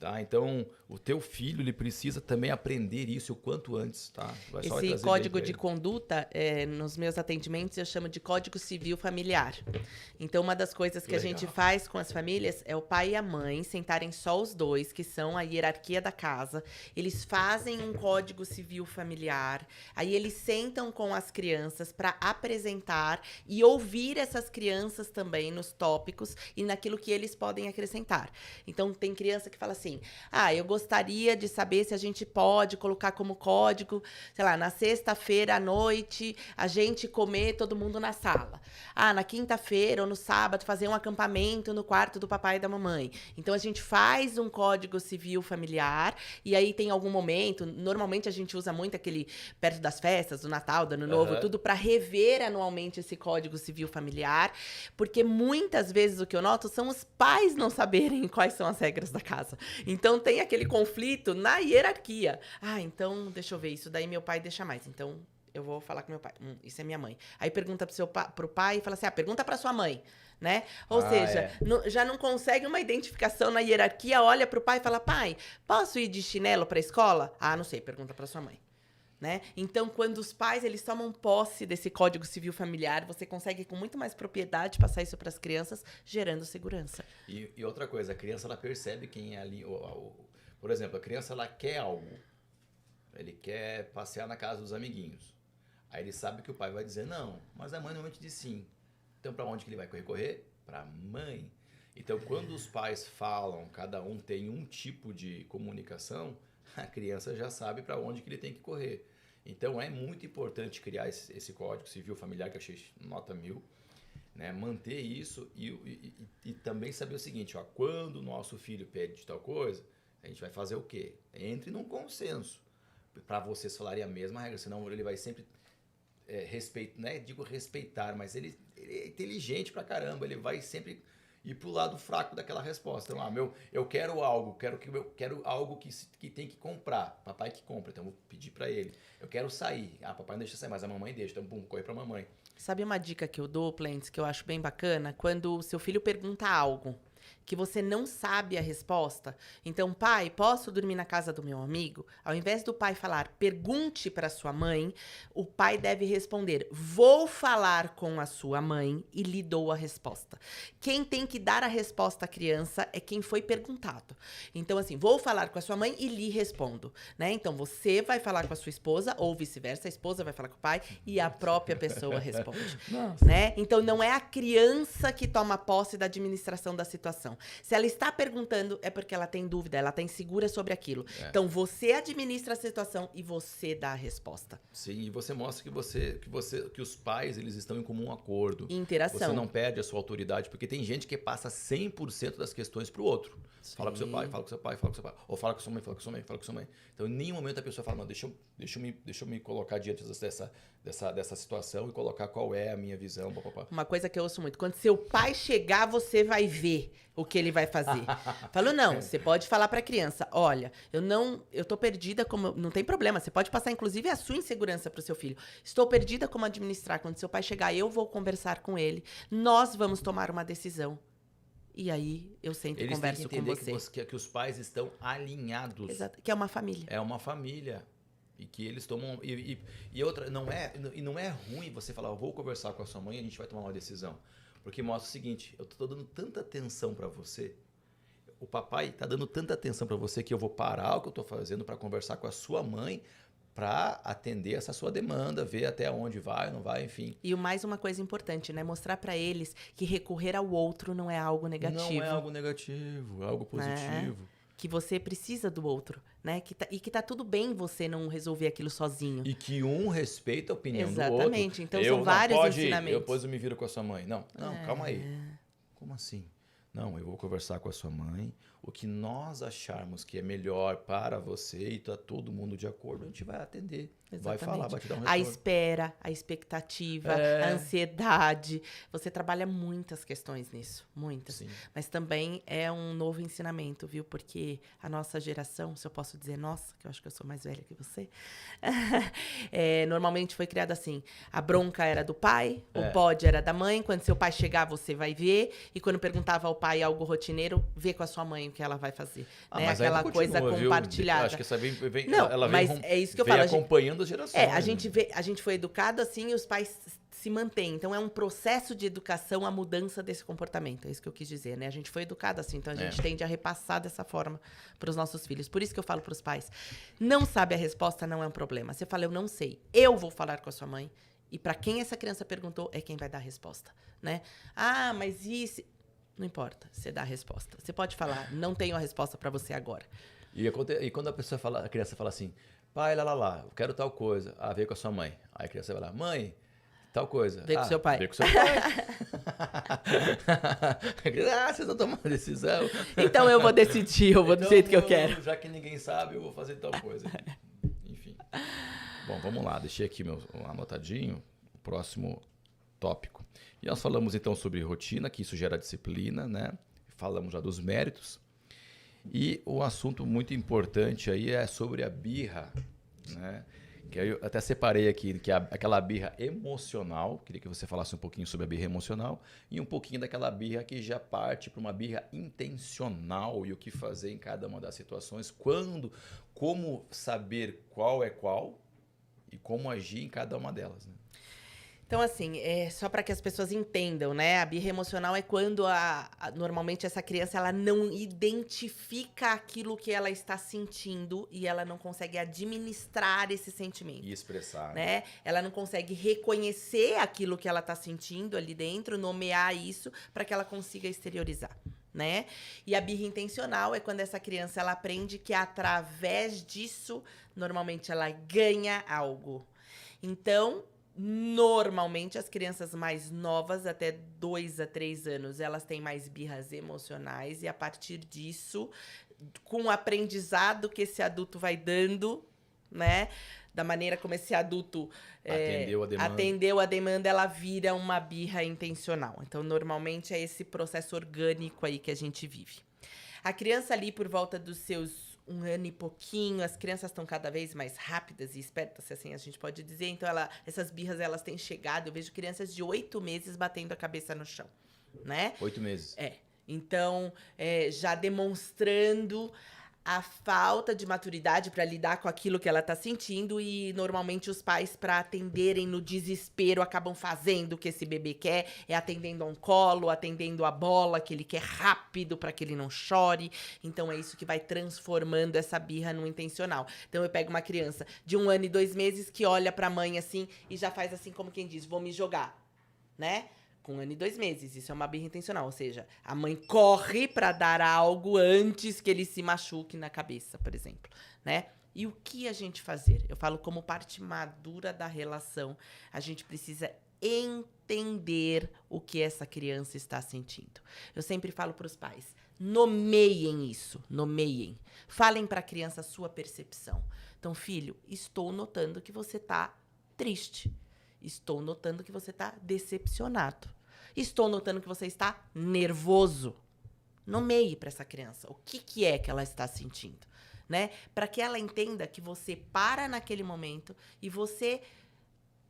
Tá? Então, o teu filho ele precisa também aprender isso o quanto antes. Tá? Esse código de conduta, nos meus atendimentos, eu chamo de código civil familiar. Então, uma das coisas que a gente faz com as famílias é o pai e a mãe sentarem só os dois, que são a hierarquia da casa. Eles fazem um código civil familiar. Aí eles sentam com as crianças para apresentar e ouvir essas crianças também nos tópicos e naquilo que eles podem acrescentar. Então, tem criança que fala assim, assim, eu gostaria de saber se a gente pode colocar como código, sei lá, na sexta-feira à noite, a gente comer todo mundo na sala. Na quinta-feira ou no sábado, fazer um acampamento no quarto do papai e da mamãe. Então, a gente faz um código civil familiar, e aí tem algum momento, normalmente a gente usa muito aquele, perto das festas, do Natal, do Ano Novo, tudo para rever anualmente esse código civil familiar, porque muitas vezes o que eu noto são os pais não saberem quais são as regras da casa. Então, tem aquele conflito na hierarquia. Então, deixa eu ver, isso daí meu pai deixa mais, então eu vou falar com meu pai. Isso é minha mãe. Aí pergunta pro pai e fala assim, pergunta pra sua mãe, né? Ou seja, já não consegue uma identificação na hierarquia, olha pro pai e fala, pai, posso ir de chinelo pra escola? Não sei, pergunta pra sua mãe. Né? Então, quando os pais eles tomam posse desse Código Civil Familiar, você consegue com muito mais propriedade passar isso para as crianças, gerando segurança. E outra coisa, a criança ela percebe quem é ali. Por exemplo, a criança ela quer algo. Ele quer passear na casa dos amiguinhos. Aí ele sabe que o pai vai dizer não, mas a mãe normalmente diz sim. Então, para onde que ele vai correr? Para a mãe. Então, quando os pais falam, cada um tem um tipo de comunicação, a criança já sabe para onde que ele tem que correr. Então, é muito importante criar esse Código Civil Familiar, que eu achei nota 1000, né? Manter isso e também saber o seguinte, quando o nosso filho pede tal coisa, a gente vai fazer o quê? Entre num consenso. Para vocês falarem a mesma regra, senão ele vai sempre respeitar, mas ele é inteligente pra caramba, ele vai sempre ir pro lado fraco daquela resposta. Então, eu quero algo, quero algo que tem que comprar, papai que compra, então eu vou pedir pra ele. Eu quero sair, papai não deixa sair, mas a mamãe deixa, então corre pra mamãe. Sabe uma dica que eu dou, Plentes, que eu acho bem bacana? Quando o seu filho pergunta algo que você não sabe a resposta. Então, pai, posso dormir na casa do meu amigo? Ao invés do pai falar, pergunte para sua mãe, o pai deve responder, vou falar com a sua mãe e lhe dou a resposta. Quem tem que dar a resposta à criança é quem foi perguntado. Então, assim, vou falar com a sua mãe e lhe respondo, né? Então, você vai falar com a sua esposa ou vice-versa, a esposa vai falar com o pai e a própria pessoa responde, né? Então, não é a criança que toma posse da administração da situação. Se ela está perguntando, é porque ela tem dúvida, ela está insegura sobre aquilo. Então, você administra a situação e você dá a resposta. Sim, e você mostra que os pais eles estão em comum acordo. Interação. Você não perde a sua autoridade, porque tem gente que passa 100% das questões para o outro. Sim. Fala com seu pai, fala com seu pai, fala com seu pai. Ou fala com sua mãe, fala com sua mãe, fala com sua mãe. Então, em nenhum momento a pessoa fala, não, deixa eu me colocar diante dessa situação e colocar qual é a minha visão. Papapá. Uma coisa que eu ouço muito, quando seu pai chegar, você vai ver o que ele vai fazer. Falo, não, você pode falar para a criança, olha, eu tô perdida como... Não tem problema, você pode passar, inclusive, a sua insegurança para o seu filho. Estou perdida como administrar. Quando seu pai chegar, eu vou conversar com ele. Nós vamos tomar uma decisão. E aí, eu sento e converso com você. Que os pais estão alinhados. Exato, que é uma família. É uma família. E que eles tomam... E outra, não é ruim você falar, eu vou conversar com a sua mãe e a gente vai tomar uma decisão. Porque mostra o seguinte, eu tô dando tanta atenção para você, o papai tá dando tanta atenção para você que eu vou parar o que eu tô fazendo para conversar com a sua mãe para atender essa sua demanda, ver até onde vai, não vai, enfim. E mais uma coisa importante, né? Mostrar para eles que recorrer ao outro não é algo negativo. Não é algo negativo, é algo positivo. Que você precisa do outro, né? Que tá tudo bem você não resolver aquilo sozinho. E que um respeita a opinião do outro. Exatamente. Então, são vários ensinamentos. Depois eu me viro com a sua mãe. Não, calma aí. Como assim? Não, eu vou conversar com a sua mãe. O que nós acharmos que é melhor para você e tá todo mundo de acordo, a gente vai atender. Exatamente. Vai falar, vai te dar um retorno. A espera, a expectativa, a ansiedade. Você trabalha muitas questões nisso, muitas. Sim. Mas também é um novo ensinamento, viu? Porque a nossa geração, se eu posso dizer nossa, que eu acho que eu sou mais velha que você, normalmente foi criada assim. A bronca era do pai, o pode era da mãe. Quando seu pai chegar, você vai ver. E quando perguntava ao pai algo rotineiro, vê com a sua mãe o que ela vai fazer. Né? Aquela coisa compartilhada. Viu? Acho que essa vem não, ela vem, mas é isso que eu falo. Acompanhando as gerações. A gente foi educado assim e os pais se mantêm. Então, é um processo de educação a mudança desse comportamento. É isso que eu quis dizer, né? A gente foi educado assim, então a gente tende a repassar dessa forma para os nossos filhos. Por isso que eu falo para os pais, não sabe a resposta, não é um problema. Você fala, eu não sei. Eu vou falar com a sua mãe. E para quem essa criança perguntou, é quem vai dar a resposta, né? Mas isso... Não importa, você dá a resposta. Você pode falar, não tenho a resposta para você agora. E quando a criança fala assim, pai, lá, eu quero tal coisa. Ah, veio com a sua mãe. Aí a criança vai lá, mãe, tal coisa. Vê com seu pai. Vê com seu pai. Vocês não tomam decisão. Então eu vou decidir, eu vou do jeito que eu quero. Já que ninguém sabe, eu vou fazer tal coisa. Enfim. Bom, vamos lá. Deixei aqui meu anotadinho. O próximo tópico. E nós falamos então sobre rotina, que isso gera disciplina, né? Falamos já dos méritos. E um assunto muito importante aí é sobre a birra, né? Que eu até separei aqui, que é aquela birra emocional. Queria que você falasse um pouquinho sobre a birra emocional e um pouquinho daquela birra que já parte para uma birra intencional e o que fazer em cada uma das situações, como saber qual é qual e como agir em cada uma delas, né? Então, assim, só para que as pessoas entendam, né? A birra emocional é quando normalmente essa criança ela não identifica aquilo que ela está sentindo e ela não consegue administrar esse sentimento. E expressar, né? Ela não consegue reconhecer aquilo que ela está sentindo ali dentro, nomear isso para que ela consiga exteriorizar. Né? E a birra intencional é quando essa criança ela aprende que através disso, normalmente ela ganha algo. Então, normalmente as crianças mais novas, até 2 a 3 anos, elas têm mais birras emocionais e a partir disso, com o aprendizado que esse adulto vai dando, né? Da maneira como esse adulto atendeu a demanda, ela vira uma birra intencional. Então, normalmente é esse processo orgânico aí que a gente vive. A criança ali, por volta dos seus 1 ano e pouquinho, as crianças estão cada vez mais rápidas e espertas, se assim a gente pode dizer. Então, essas birras, elas têm chegado. Eu vejo crianças de 8 meses batendo a cabeça no chão, né? 8 meses. Então, já demonstrando a falta de maturidade para lidar com aquilo que ela está sentindo e normalmente os pais, para atenderem no desespero, acabam fazendo o que esse bebê quer, atendendo a um colo, atendendo a bola que ele quer rápido para que ele não chore. Então é isso que vai transformando essa birra no intencional. Então eu pego uma criança de 1 ano e 2 meses que olha para a mãe assim e já faz assim como quem diz, vou me jogar, né? Com 1 ano e 2 meses, isso é uma birra intencional, ou seja, a mãe corre para dar algo antes que ele se machuque na cabeça, por exemplo, né? E o que a gente fazer? Eu falo como parte madura da relação, a gente precisa entender o que essa criança está sentindo. Eu sempre falo para os pais, nomeiem isso, nomeiem. Falem para a criança a sua percepção. Então, filho, estou notando que você está triste. Estou notando que você está decepcionado. Estou notando que você está nervoso. Nomeie para essa criança o que é que ela está sentindo, né? Para que ela entenda que você para naquele momento e você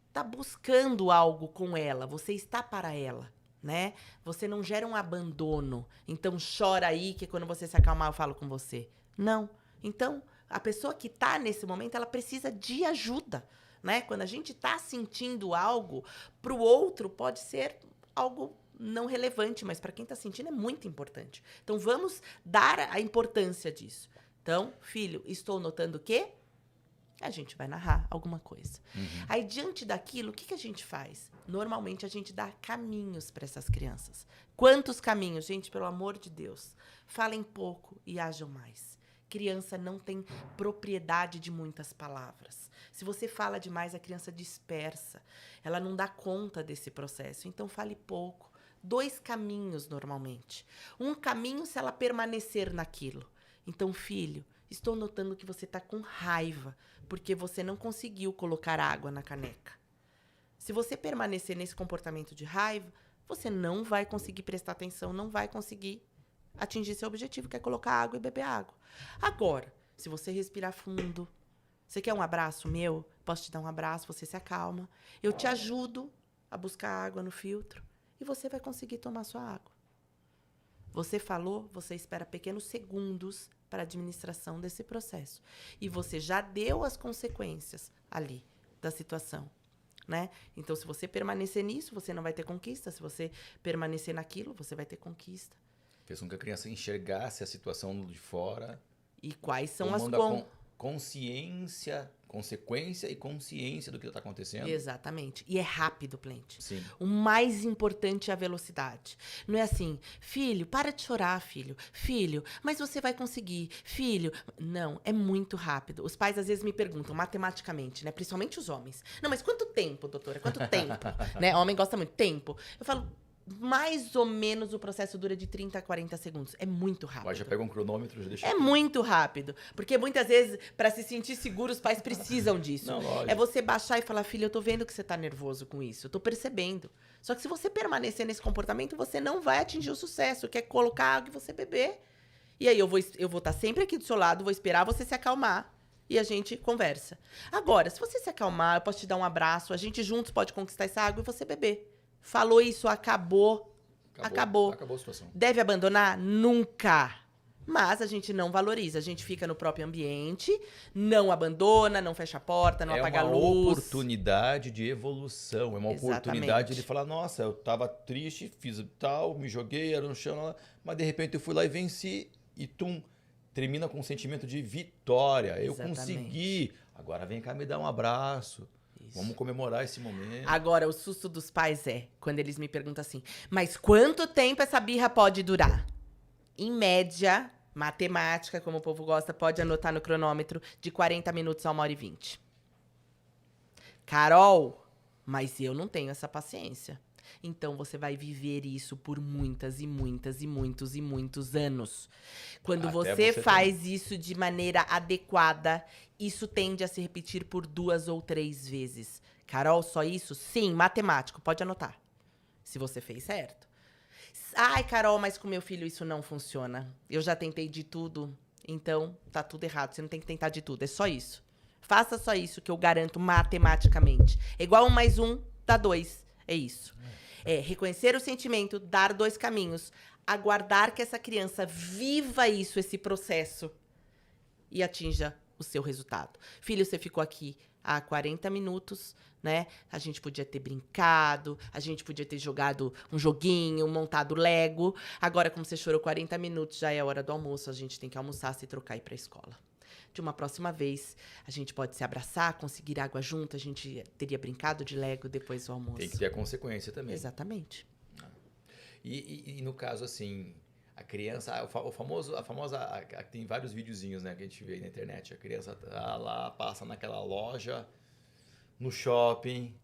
está buscando algo com ela, você está para ela, né? Você não gera um abandono. Então chora aí que quando você se acalmar eu falo com você. Não. Então, a pessoa que está nesse momento, ela precisa de ajuda. Né? Quando a gente está sentindo algo, para o outro pode ser algo não relevante, mas para quem está sentindo é muito importante. Então, vamos dar a importância disso. Então, filho, estou notando que a gente vai narrar alguma coisa. Uhum. Aí, diante daquilo, o que a gente faz? Normalmente, a gente dá caminhos para essas crianças. Quantos caminhos? Gente, pelo amor de Deus. Falem pouco e ajam mais. Criança não tem propriedade de muitas palavras. Se você fala demais, a criança dispersa. Ela não dá conta desse processo. Então, fale pouco. 2 caminhos, normalmente. Um caminho se ela permanecer naquilo. Então, filho, estou notando que você está com raiva porque você não conseguiu colocar água na caneca. Se você permanecer nesse comportamento de raiva, você não vai conseguir prestar atenção, não vai conseguir atingir seu objetivo, que é colocar água e beber água. Agora, se você respirar fundo, você quer um abraço meu? Posso te dar um abraço, você se acalma. Eu te ajudo a buscar água no filtro e você vai conseguir tomar sua água. Você falou, você espera pequenos segundos para a administração desse processo. E você já deu as consequências ali da situação, né? Então, se você permanecer nisso, você não vai ter conquista. Se você permanecer naquilo, você vai ter conquista. Fez com que a criança enxergasse a situação de fora. E quais são as consciência consequência e consciência do que está acontecendo. Exatamente. E é rápido, Plente. Sim. O mais importante é a velocidade. Não é assim, filho, para de chorar, filho. Filho, mas você vai conseguir. Filho. Não, é muito rápido. Os pais às vezes me perguntam, matematicamente, né? Principalmente os homens. Não, mas quanto tempo, doutora? Quanto tempo? Né? Homem gosta muito. Tempo. Eu falo, mais ou menos o processo dura de 30 a 40 segundos. É muito rápido. Mas já pega um cronômetro, já deixa. É muito rápido. Porque muitas vezes, para se sentir seguro, os pais precisam disso. Não, lógico. É você baixar e falar, filho, eu tô vendo que você tá nervoso com isso. Eu tô percebendo. Só que se você permanecer nesse comportamento, você não vai atingir o sucesso, que é colocar água e você beber. E aí eu vou estar sempre aqui do seu lado, vou esperar você se acalmar. E a gente conversa. Agora, se você se acalmar, eu posso te dar um abraço, a gente juntos pode conquistar essa água e você beber. Falou isso, acabou. Acabou. Acabou a situação. Deve abandonar? Nunca. Mas a gente não valoriza. A gente fica no próprio ambiente, não abandona, não fecha a porta, não apaga a luz. É uma oportunidade de evolução. É uma oportunidade Exatamente. de falar, nossa, eu tava triste, fiz tal, me joguei, era no chão, mas de repente eu fui lá e venci e termina com um sentimento de vitória. Eu Exatamente. consegui. Agora vem cá me dar um abraço. Isso. Vamos comemorar esse momento. Agora, o susto dos pais é quando eles me perguntam assim, mas quanto tempo essa birra pode durar? Em média, matemática, como o povo gosta, pode anotar no cronômetro, de 40 minutos a 1h20. Carol, mas eu não tenho essa paciência. Então, você vai viver isso por muitas e muitas e muitos e muitos anos. Quando você faz isso de maneira adequada, isso tende a se repetir por 2 ou 3 vezes. Carol, só isso? Sim, matemático, pode anotar. Se você fez certo. Ai, Carol, mas com meu filho isso não funciona. Eu já tentei de tudo, então tá tudo errado. Você não tem que tentar de tudo, é só isso. Faça só isso que eu garanto matematicamente. É igual 1 mais 1 dá 2. É isso. É reconhecer o sentimento, dar 2 caminhos, aguardar que essa criança viva isso, esse processo, e atinja o seu resultado. Filho, você ficou aqui há 40 minutos, né? A gente podia ter brincado, a gente podia ter jogado um joguinho, montado Lego. Agora, como você chorou 40 minutos, já é hora do almoço, a gente tem que almoçar, se trocar e ir pra escola. De uma próxima vez, a gente pode se abraçar, conseguir água junto, a gente teria brincado de Lego depois do almoço. Tem que ter a consequência também. Exatamente. E no caso, assim, a criança, tem vários videozinhos, né, que a gente vê aí na internet. A criança tá lá, passa naquela loja, no shopping,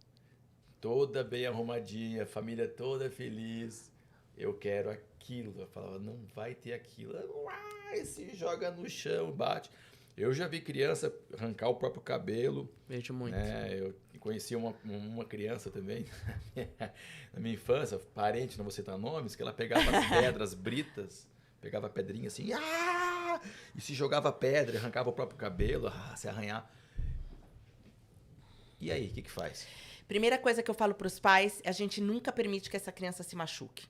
toda bem arrumadinha, família toda feliz. Eu quero aquilo. Eu falava, não vai ter aquilo. Uai, se joga no chão, bate. Eu já vi criança arrancar o próprio cabelo. Vejo muito. Né? Eu conheci uma criança também, na minha infância, parente, não vou citar nomes, que ela pegava as pedras britas, pegava a pedrinha assim, e se jogava pedra, arrancava o próprio cabelo, se arranhar. E aí, o que faz? Primeira coisa que eu falo para os pais é a gente nunca permite que essa criança se machuque.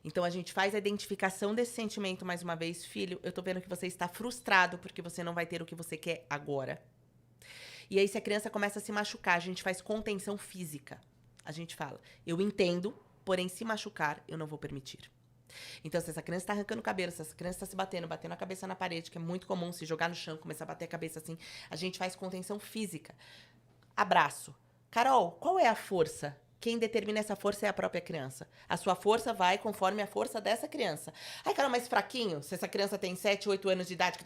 Então, a gente faz a identificação desse sentimento mais uma vez. Filho, eu tô vendo que você está frustrado porque você não vai ter o que você quer agora. E aí, se a criança começa a se machucar, a gente faz contenção física. A gente fala, eu entendo, porém, se machucar, eu não vou permitir. Então, se essa criança está arrancando o cabelo, se essa criança está se batendo a cabeça na parede, que é muito comum se jogar no chão, começar a bater a cabeça assim, a gente faz contenção física. Abraço. Carol, qual é a força? Quem determina essa força é a própria criança. A sua força vai conforme a força dessa criança. Ai, Carol, mas fraquinho? Se essa criança tem 7, 8 anos de idade, que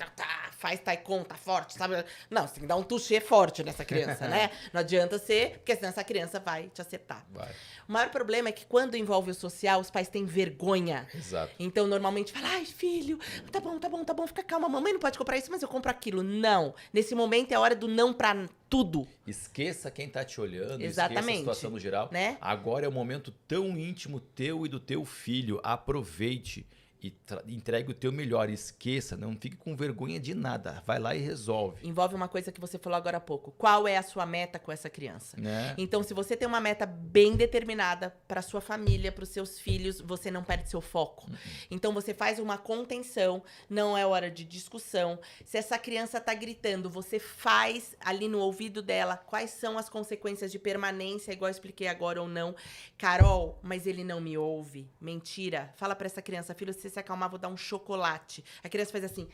faz taekwondo, tá forte, sabe? Não, você tem que dar um touché forte nessa criança, né? Não adianta ser, porque senão essa criança vai te acertar. Vai. O maior problema é que quando envolve o social, os pais têm vergonha. Exato. Então, normalmente, fala, ai, filho, tá bom, fica calma. Mamãe não pode comprar isso, mas eu compro aquilo. Não. Nesse momento é a hora do não pra tudo. Esqueça quem tá te olhando, Exatamente. Esqueça a situação no geral. Né? Agora é um momento tão íntimo teu e do teu filho. Aproveite e entregue o teu melhor. Esqueça, não fique com vergonha de nada. Vai lá e resolve. Envolve uma coisa que você falou agora há pouco. Qual é a sua meta com essa criança? Né? Então, se você tem uma meta bem determinada para sua família, para os seus filhos, você não perde seu foco. Então, você faz uma contenção, não é hora de discussão. Se essa criança tá gritando, você faz ali no ouvido dela quais são as consequências de permanência, igual eu expliquei agora ou não. Carol, mas ele não me ouve. Mentira. Fala para essa criança, filho, se você se acalmar, vou dar um chocolate. A criança faz assim,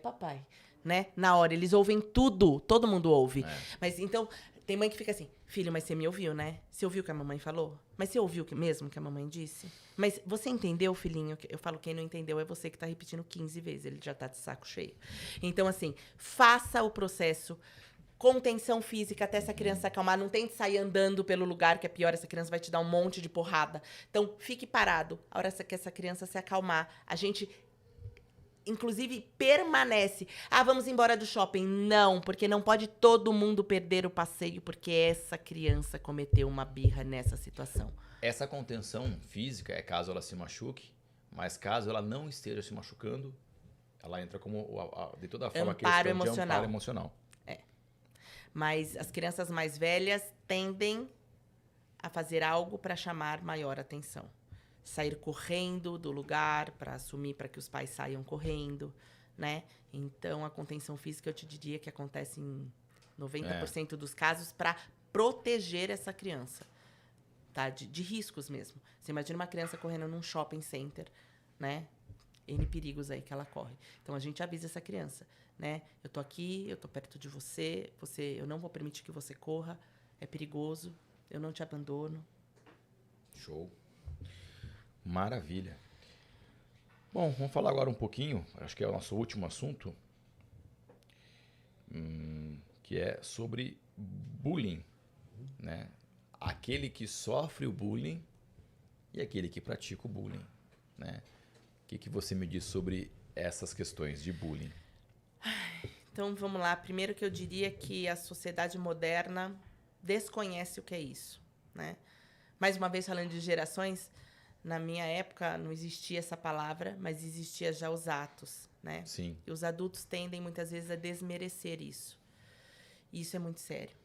papai. né? Na hora, eles ouvem tudo, todo mundo ouve. É. Mas então, tem mãe que fica assim, filho, mas você me ouviu, né? Você ouviu o que a mamãe falou? Mas você ouviu mesmo que a mamãe disse? Mas você entendeu, filhinho? Eu falo, quem não entendeu é você que tá repetindo 15 vezes, ele já tá de saco cheio. Então, assim, faça o processo contenção física até essa criança se acalmar. Não tente sair andando pelo lugar, que é pior, essa criança vai te dar um monte de porrada. Então, fique parado. A hora que essa criança se acalmar, a gente, inclusive, permanece. Ah, vamos embora do shopping. Não, porque não pode todo mundo perder o passeio, porque essa criança cometeu uma birra nessa situação. Essa contenção física é caso ela se machuque, mas caso ela não esteja se machucando, ela entra como, de toda forma, Amparo questão de emocional. amparo emocional. Mas as crianças mais velhas tendem a fazer algo para chamar maior atenção. Sair correndo do lugar para assumir para que os pais saiam correndo, né? Então, a contenção física, eu te diria que acontece em 90% dos casos para proteger essa criança, tá? De riscos mesmo. Você imagina uma criança correndo num shopping center, né? N perigos aí que ela corre. Então, a gente avisa essa criança, né? Eu tô aqui, eu tô perto de você, eu não vou permitir que você corra, é perigoso, eu não te abandono. Show. Maravilha. Bom, vamos falar agora um pouquinho, acho que é o nosso último assunto, que é sobre bullying, né? Aquele que sofre o bullying e aquele que pratica o bullying, né? O que você me diz sobre essas questões de bullying? Então, vamos lá. Primeiro que eu diria que a sociedade moderna desconhece o que é isso, né? Mais uma vez, falando de gerações, na minha época não existia essa palavra, mas existia já os atos, né? Sim. E os adultos tendem, muitas vezes, a desmerecer isso. E isso é muito sério.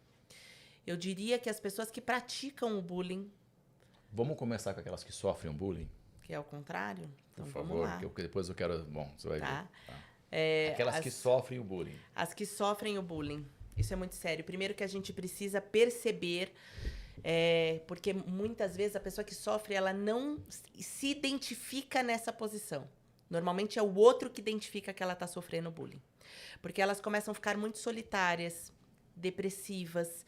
Eu diria que as pessoas que praticam o bullying... Vamos começar com aquelas que sofrem o bullying? Que é o contrário? Então, por favor, vamos lá. que depois eu quero... Bom, você vai ver. Tá. Aquelas que sofrem o bullying. As que sofrem o bullying. Isso é muito sério. Primeiro que a gente precisa perceber, porque muitas vezes a pessoa que sofre, ela não se identifica nessa posição. Normalmente é o outro que identifica que ela está sofrendo bullying. Porque elas começam a ficar muito solitárias, depressivas,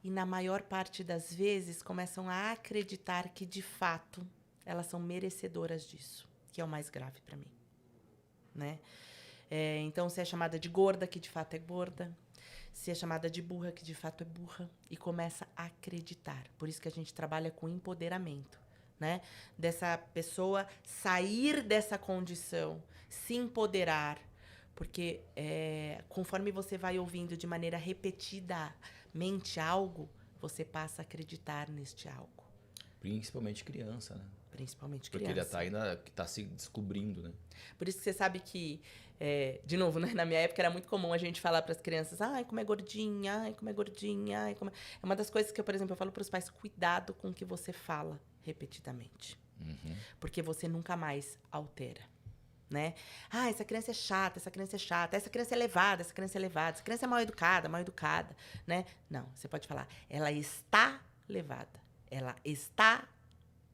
e na maior parte das vezes começam a acreditar que, de fato, elas são merecedoras disso, que é o mais grave para mim, né? Então, se é chamada de gorda, que de fato é gorda. Se é chamada de burra, que de fato é burra. E começa a acreditar. Por isso que a gente trabalha com empoderamento, né? Dessa pessoa sair dessa condição, se empoderar. Porque conforme você vai ouvindo de maneira repetidamente algo, você passa a acreditar neste algo. Principalmente criança, né? Principalmente porque criança. Porque ele tá se descobrindo, né? Por isso que você sabe que, de novo, né? Na minha época era muito comum a gente falar para as crianças, ai, como é gordinha, ai, como é gordinha, ai, como é... É uma das coisas que eu, por exemplo, eu falo para os pais, cuidado com o que você fala repetidamente. Uhum. Porque você nunca mais altera, né? Ah, essa criança é chata, essa criança é chata, essa criança é levada, essa criança é levada, essa criança é mal educada, né? Não, você pode falar, ela está levada, ela está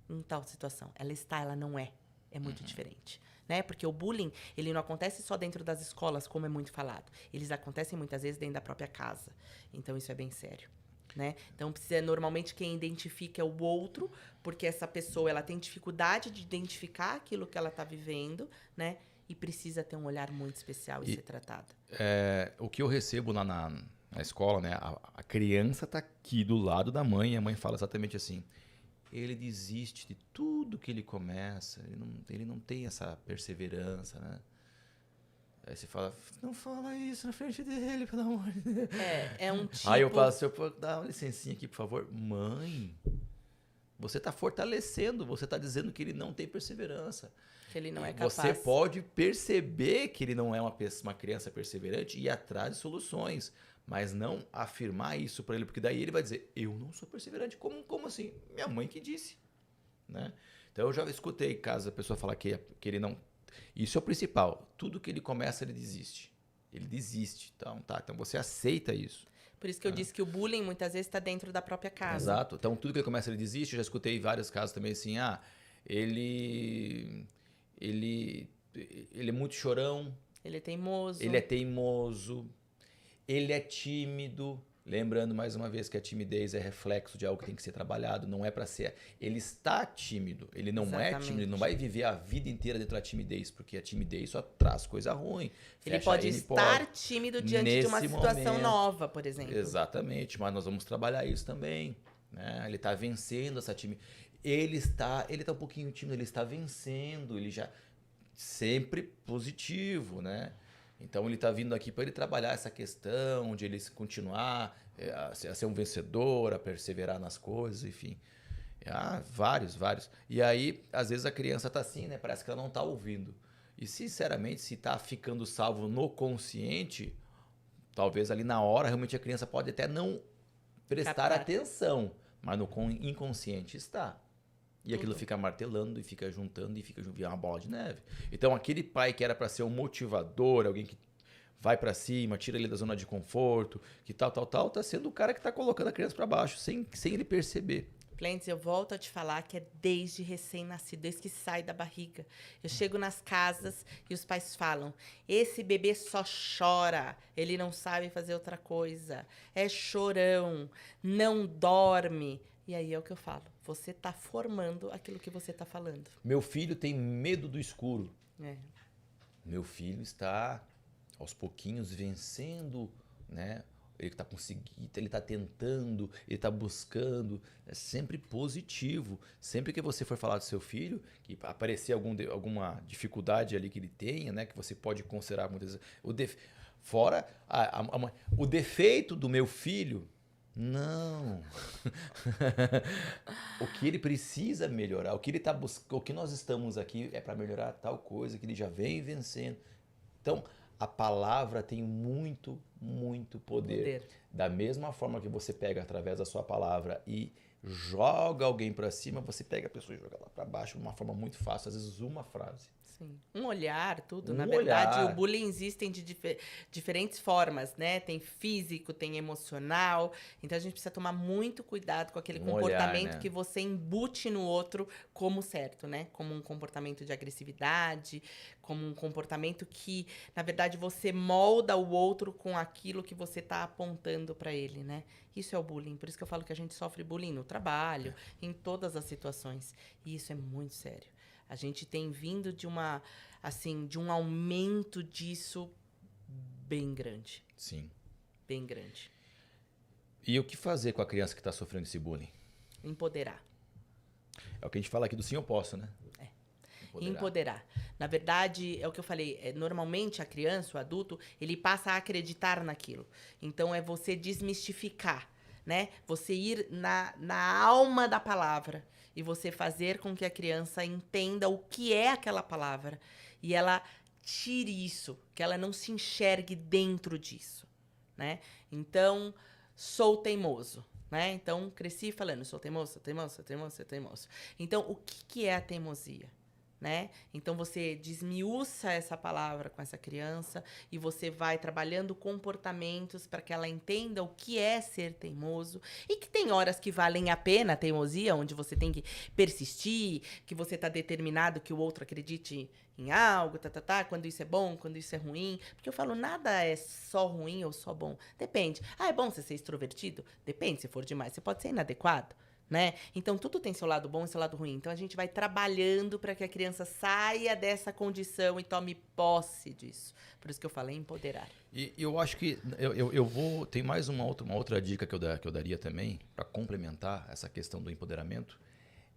em tal situação, ela não é. É muito diferente, né? Porque o bullying, ele não acontece só dentro das escolas, como é muito falado. Eles acontecem muitas vezes dentro da própria casa. Então, isso é bem sério, né? Então, normalmente quem identifica é o outro, porque essa pessoa, ela tem dificuldade de identificar aquilo que ela está vivendo, né? E precisa ter um olhar muito especial e ser tratada. O que eu recebo lá na escola, né? A criança tá aqui do lado da mãe e a mãe fala exatamente assim: ele desiste de tudo que ele começa, ele não tem essa perseverança, né? Aí você fala, não fala isso na frente dele, pelo amor de Deus. É um tipo... Aí eu passo, dá uma licencinha aqui, por favor. Mãe, você está fortalecendo, você está dizendo que ele não tem perseverança. Que ele não é capaz. Você pode perceber que ele não é uma criança perseverante e ir atrás de soluções. Mas não afirmar isso para ele, porque daí ele vai dizer, eu não sou perseverante. Como assim? Minha mãe que disse, né? Então eu já escutei casos da pessoa falar que ele não... Isso é o principal. Tudo que ele começa, ele desiste. Ele desiste. Então você aceita isso. Por isso que eu disse que o bullying muitas vezes está dentro da própria casa. Exato. Então tudo que ele começa, ele desiste. Eu já escutei vários casos também assim, ele é muito chorão. Ele é teimoso. Ele é teimoso, ele é tímido. Lembrando mais uma vez que a timidez é reflexo de algo que tem que ser trabalhado, não é para ser. Ele está tímido, ele não é tímido, ele não vai viver a vida inteira dentro da timidez, porque a timidez só traz coisa ruim. Ele pode estar tímido diante de uma situação nova, por exemplo. Exatamente, mas nós vamos trabalhar isso também. Né? Ele está vencendo essa timidez. Ele está um pouquinho tímido, ele está vencendo, ele já sempre positivo, né? Então ele está vindo aqui para ele trabalhar essa questão de ele continuar a ser um vencedor, a perseverar nas coisas, enfim. Vários. E aí, às vezes a criança está assim, né? Parece que ela não está ouvindo. E sinceramente, se está ficando salvo no consciente, talvez ali na hora realmente a criança pode até não prestar atenção, mas no inconsciente está. E aquilo fica martelando e fica juntando e fica virando uma bola de neve. Então, aquele pai que era para ser um motivador, alguém que vai para cima, tira ele da zona de conforto, que tal, tá sendo o cara que tá colocando a criança para baixo, sem ele perceber. Plentes, eu volto a te falar que é desde recém-nascido, desde que sai da barriga. Eu chego nas casas e os pais falam, esse bebê só chora, ele não sabe fazer outra coisa, é chorão, não dorme. E aí é o que eu falo, você está formando aquilo que você está falando. Meu filho tem medo do escuro. É. Meu filho está, aos pouquinhos, vencendo, né? Ele está conseguindo, ele está tentando, ele está buscando. É sempre positivo. Sempre que você for falar do seu filho, que aparecer alguma dificuldade ali que ele tenha, né? Que você pode considerar muitas vezes. Fora o defeito do meu filho. Não. O que ele precisa melhorar, o que ele está buscando, o que nós estamos aqui é para melhorar tal coisa que ele já vem vencendo. Então, a palavra tem muito, muito poder. Da mesma forma que você pega através da sua palavra e joga alguém para cima, você pega a pessoa e joga lá para baixo de uma forma muito fácil, às vezes uma frase. Sim. Um olhar, tudo. Na verdade, o bullying existe de diferentes formas, né? Tem físico, tem emocional. Então, a gente precisa tomar muito cuidado com aquele comportamento olhar, né? Que você embute no outro como certo, né? Como um comportamento de agressividade, como um comportamento que, na verdade, você molda o outro com aquilo que você está apontando para ele, né? Isso é o bullying. Por isso que eu falo que a gente sofre bullying no trabalho, em todas as situações. E isso é muito sério. A gente tem vindo de um aumento disso bem grande. Sim. Bem grande. E o que fazer com a criança que está sofrendo esse bullying? Empoderar. É o que a gente fala aqui do sim eu posso, né? É. Empoderar. Na verdade, é o que eu falei, normalmente a criança, o adulto, ele passa a acreditar naquilo. Então, é você desmistificar, né? Você ir na alma da palavra. E você fazer com que a criança entenda o que é aquela palavra. E ela tire isso, que ela não se enxergue dentro disso, né? Então, sou teimoso, né? Então, cresci falando, sou teimoso, sou teimoso, sou teimoso, sou teimoso. Então, o que é a teimosia? Né? Então, você desmiuça essa palavra com essa criança e você vai trabalhando comportamentos para que ela entenda o que é ser teimoso e que tem horas que valem a pena a teimosia, onde você tem que persistir, que você está determinado que o outro acredite em algo, quando isso é bom, quando isso é ruim. Porque eu falo, nada é só ruim ou só bom. Depende. É bom você ser extrovertido? Depende, se for demais. Você pode ser inadequado. Né? Então, tudo tem seu lado bom e seu lado ruim. Então, a gente vai trabalhando para que a criança saia dessa condição e tome posse disso. Por isso que eu falei empoderar. E eu acho que eu vou... Tem mais uma outra dica que eu daria também, para complementar essa questão do empoderamento,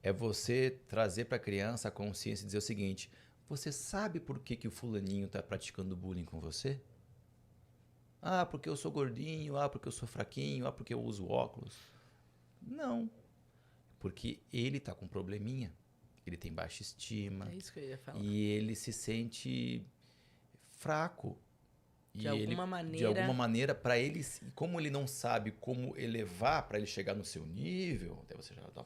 é você trazer para a criança a consciência e dizer o seguinte, você sabe por que o fulaninho está praticando bullying com você? Ah, porque eu sou gordinho, porque eu sou fraquinho, porque eu uso óculos. Não. Porque ele tá com um probleminha, ele tem baixa estima. É isso que eu ia falar. E ele se sente fraco. De alguma maneira, para ele, como ele não sabe como elevar para ele chegar no seu nível, até você já tá,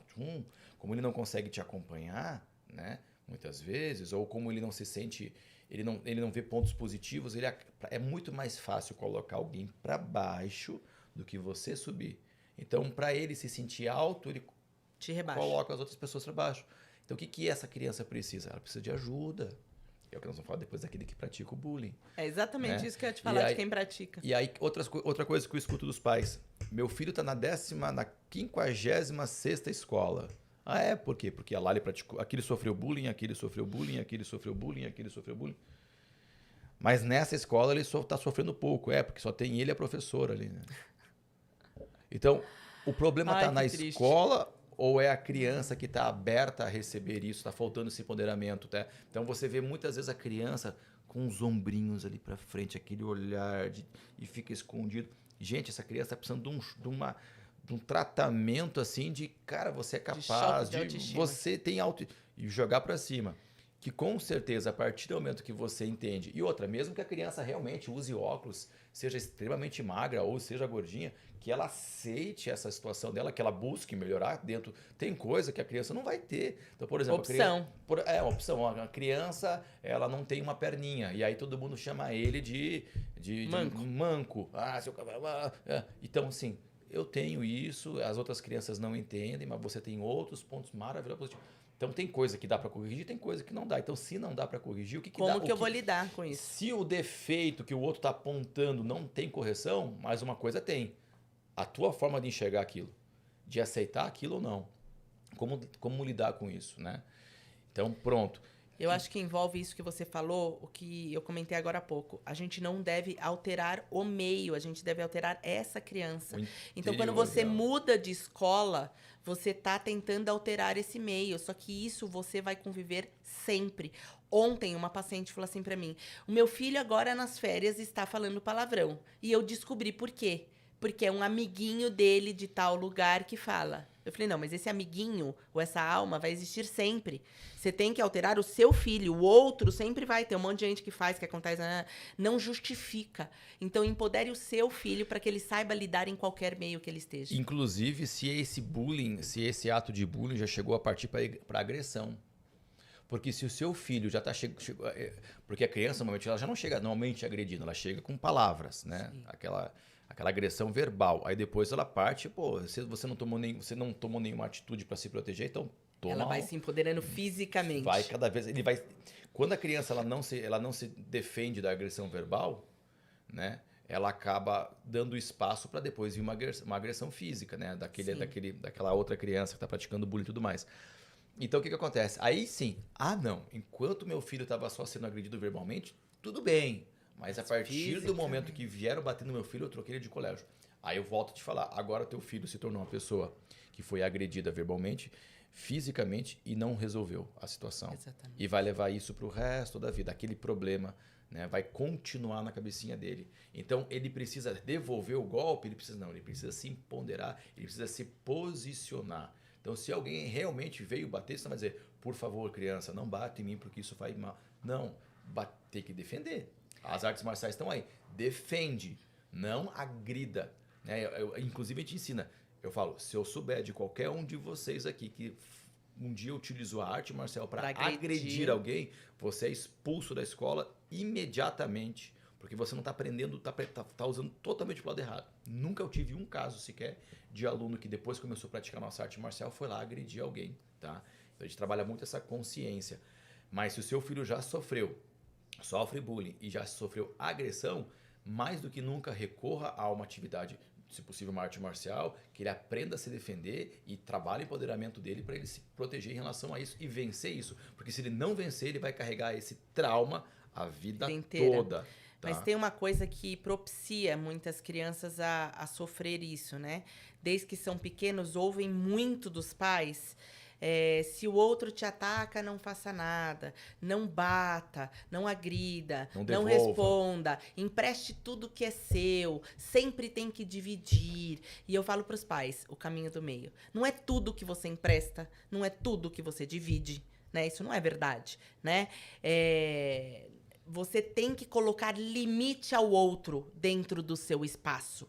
como ele não consegue te acompanhar, né? Muitas vezes, ou como ele não se sente, ele não vê pontos positivos, é muito mais fácil colocar alguém para baixo do que você subir. Então, para ele se sentir alto, ele te rebaixa. Coloca as outras pessoas para baixo. Então, o que essa criança precisa? Ela precisa de ajuda. É o que nós vamos falar depois daquele que pratica o bullying. É exatamente Né? isso que eu ia te falar, de quem pratica. E aí, outra coisa que eu escuto dos pais. Meu filho está na 56ª escola. Ah, é? Por quê? Porque lá ele praticou, aqui ele sofreu bullying, aqui ele sofreu bullying, aqui ele sofreu bullying, aqui ele sofreu bullying. Mas nessa escola ele só está sofrendo pouco, porque só tem ele e a professora ali, né? Então, o problema está na escola ou é a criança que está aberta a receber isso, está faltando esse empoderamento, tá? Então você vê muitas vezes a criança com os ombrinhos ali para frente, aquele olhar e fica escondido. Gente, essa criança está precisando de um tratamento assim de, cara, você é capaz, você tem e jogar para cima. Que com certeza, a partir do momento que você entende, e outra, mesmo que a criança realmente use óculos, seja extremamente magra ou seja gordinha, que ela aceite essa situação dela, que ela busque melhorar dentro. Tem coisa que a criança não vai ter. Então, por exemplo, opção. A criança, ela não tem uma perninha, e aí todo mundo chama ele de manco. Seu cabelo. Então, assim, eu tenho isso, as outras crianças não entendem, mas você tem outros pontos maravilhosos. Então tem coisa que dá para corrigir, tem coisa que não dá. Então se não dá para corrigir, o que dá? Como que eu vou lidar com isso? Se o defeito que o outro está apontando não tem correção, mais uma coisa tem. A tua forma de enxergar aquilo, de aceitar aquilo ou não. Como lidar com isso, né? Então pronto. Eu acho que envolve isso que você falou, o que eu comentei agora há pouco. A gente não deve alterar o meio, a gente deve alterar essa criança. Então, quando você muda de escola, você está tentando alterar esse meio. Só que isso você vai conviver sempre. Ontem, uma paciente falou assim para mim, o meu filho agora nas férias está falando palavrão. E eu descobri por quê. Porque é um amiguinho dele de tal lugar que fala. Eu falei, não, mas esse amiguinho ou essa alma vai existir sempre. Você tem que alterar o seu filho. O outro sempre vai ter um monte de gente que faz, que acontece. Não justifica. Então, empodere o seu filho para que ele saiba lidar em qualquer meio que ele esteja. Inclusive, se esse ato de bullying já chegou a partir para agressão. Porque se o seu filho já está porque a criança, normalmente, ela já não chega normalmente agredindo, ela chega com palavras, né? Aquela agressão verbal. Aí depois ela parte, você não tomou nenhuma atitude para se proteger, então toma. Ela vai se empoderando fisicamente. Vai cada vez, quando a criança ela não se defende da agressão verbal, né? Ela acaba dando espaço para depois vir uma agressão física, né? Daquela outra criança que está praticando bullying e tudo mais. Então o que acontece? Aí sim, não, enquanto meu filho estava só sendo agredido verbalmente, tudo bem. Mas a partir do momento que vieram bater no meu filho, eu troquei ele de colégio. Aí eu volto a te falar, agora teu filho se tornou uma pessoa que foi agredida verbalmente, fisicamente e não resolveu a situação. Exatamente. E vai levar isso para o resto da vida. Aquele problema, né, vai continuar na cabecinha dele. Então ele precisa devolver o golpe, ele precisa se empoderar, ele precisa se posicionar. Então se alguém realmente veio bater, você vai dizer, por favor, criança, não bate em mim porque isso faz mal. Não, tem que defender. As artes marciais estão aí. Defende, não agrida. Né? Inclusive, a gente ensina. Eu falo, se eu souber de qualquer um de vocês aqui que um dia utilizou a arte marcial para agredir alguém, você é expulso da escola imediatamente. Porque você não está aprendendo, está usando totalmente o lado errado. Nunca eu tive um caso sequer de aluno que depois que começou a praticar nossa arte marcial foi lá agredir alguém. Tá? Então, a gente trabalha muito essa consciência. Mas se o seu filho já sofre bullying e já sofreu agressão, mais do que nunca recorra a uma atividade, se possível uma arte marcial, que ele aprenda a se defender e trabalhe o empoderamento dele para ele se proteger em relação a isso e vencer isso. Porque se ele não vencer, ele vai carregar esse trauma a vida toda. Tá? Mas tem uma coisa que propicia muitas crianças a sofrer isso, né? Desde que são pequenos, ouvem muito dos pais... se o outro te ataca, não faça nada. Não bata, não agrida, não responda. Empreste tudo que é seu. Sempre tem que dividir. E eu falo para os pais, o caminho do meio. Não é tudo que você empresta, não é tudo que você divide. Né? Isso não é verdade. Né? Você tem que colocar limite ao outro dentro do seu espaço.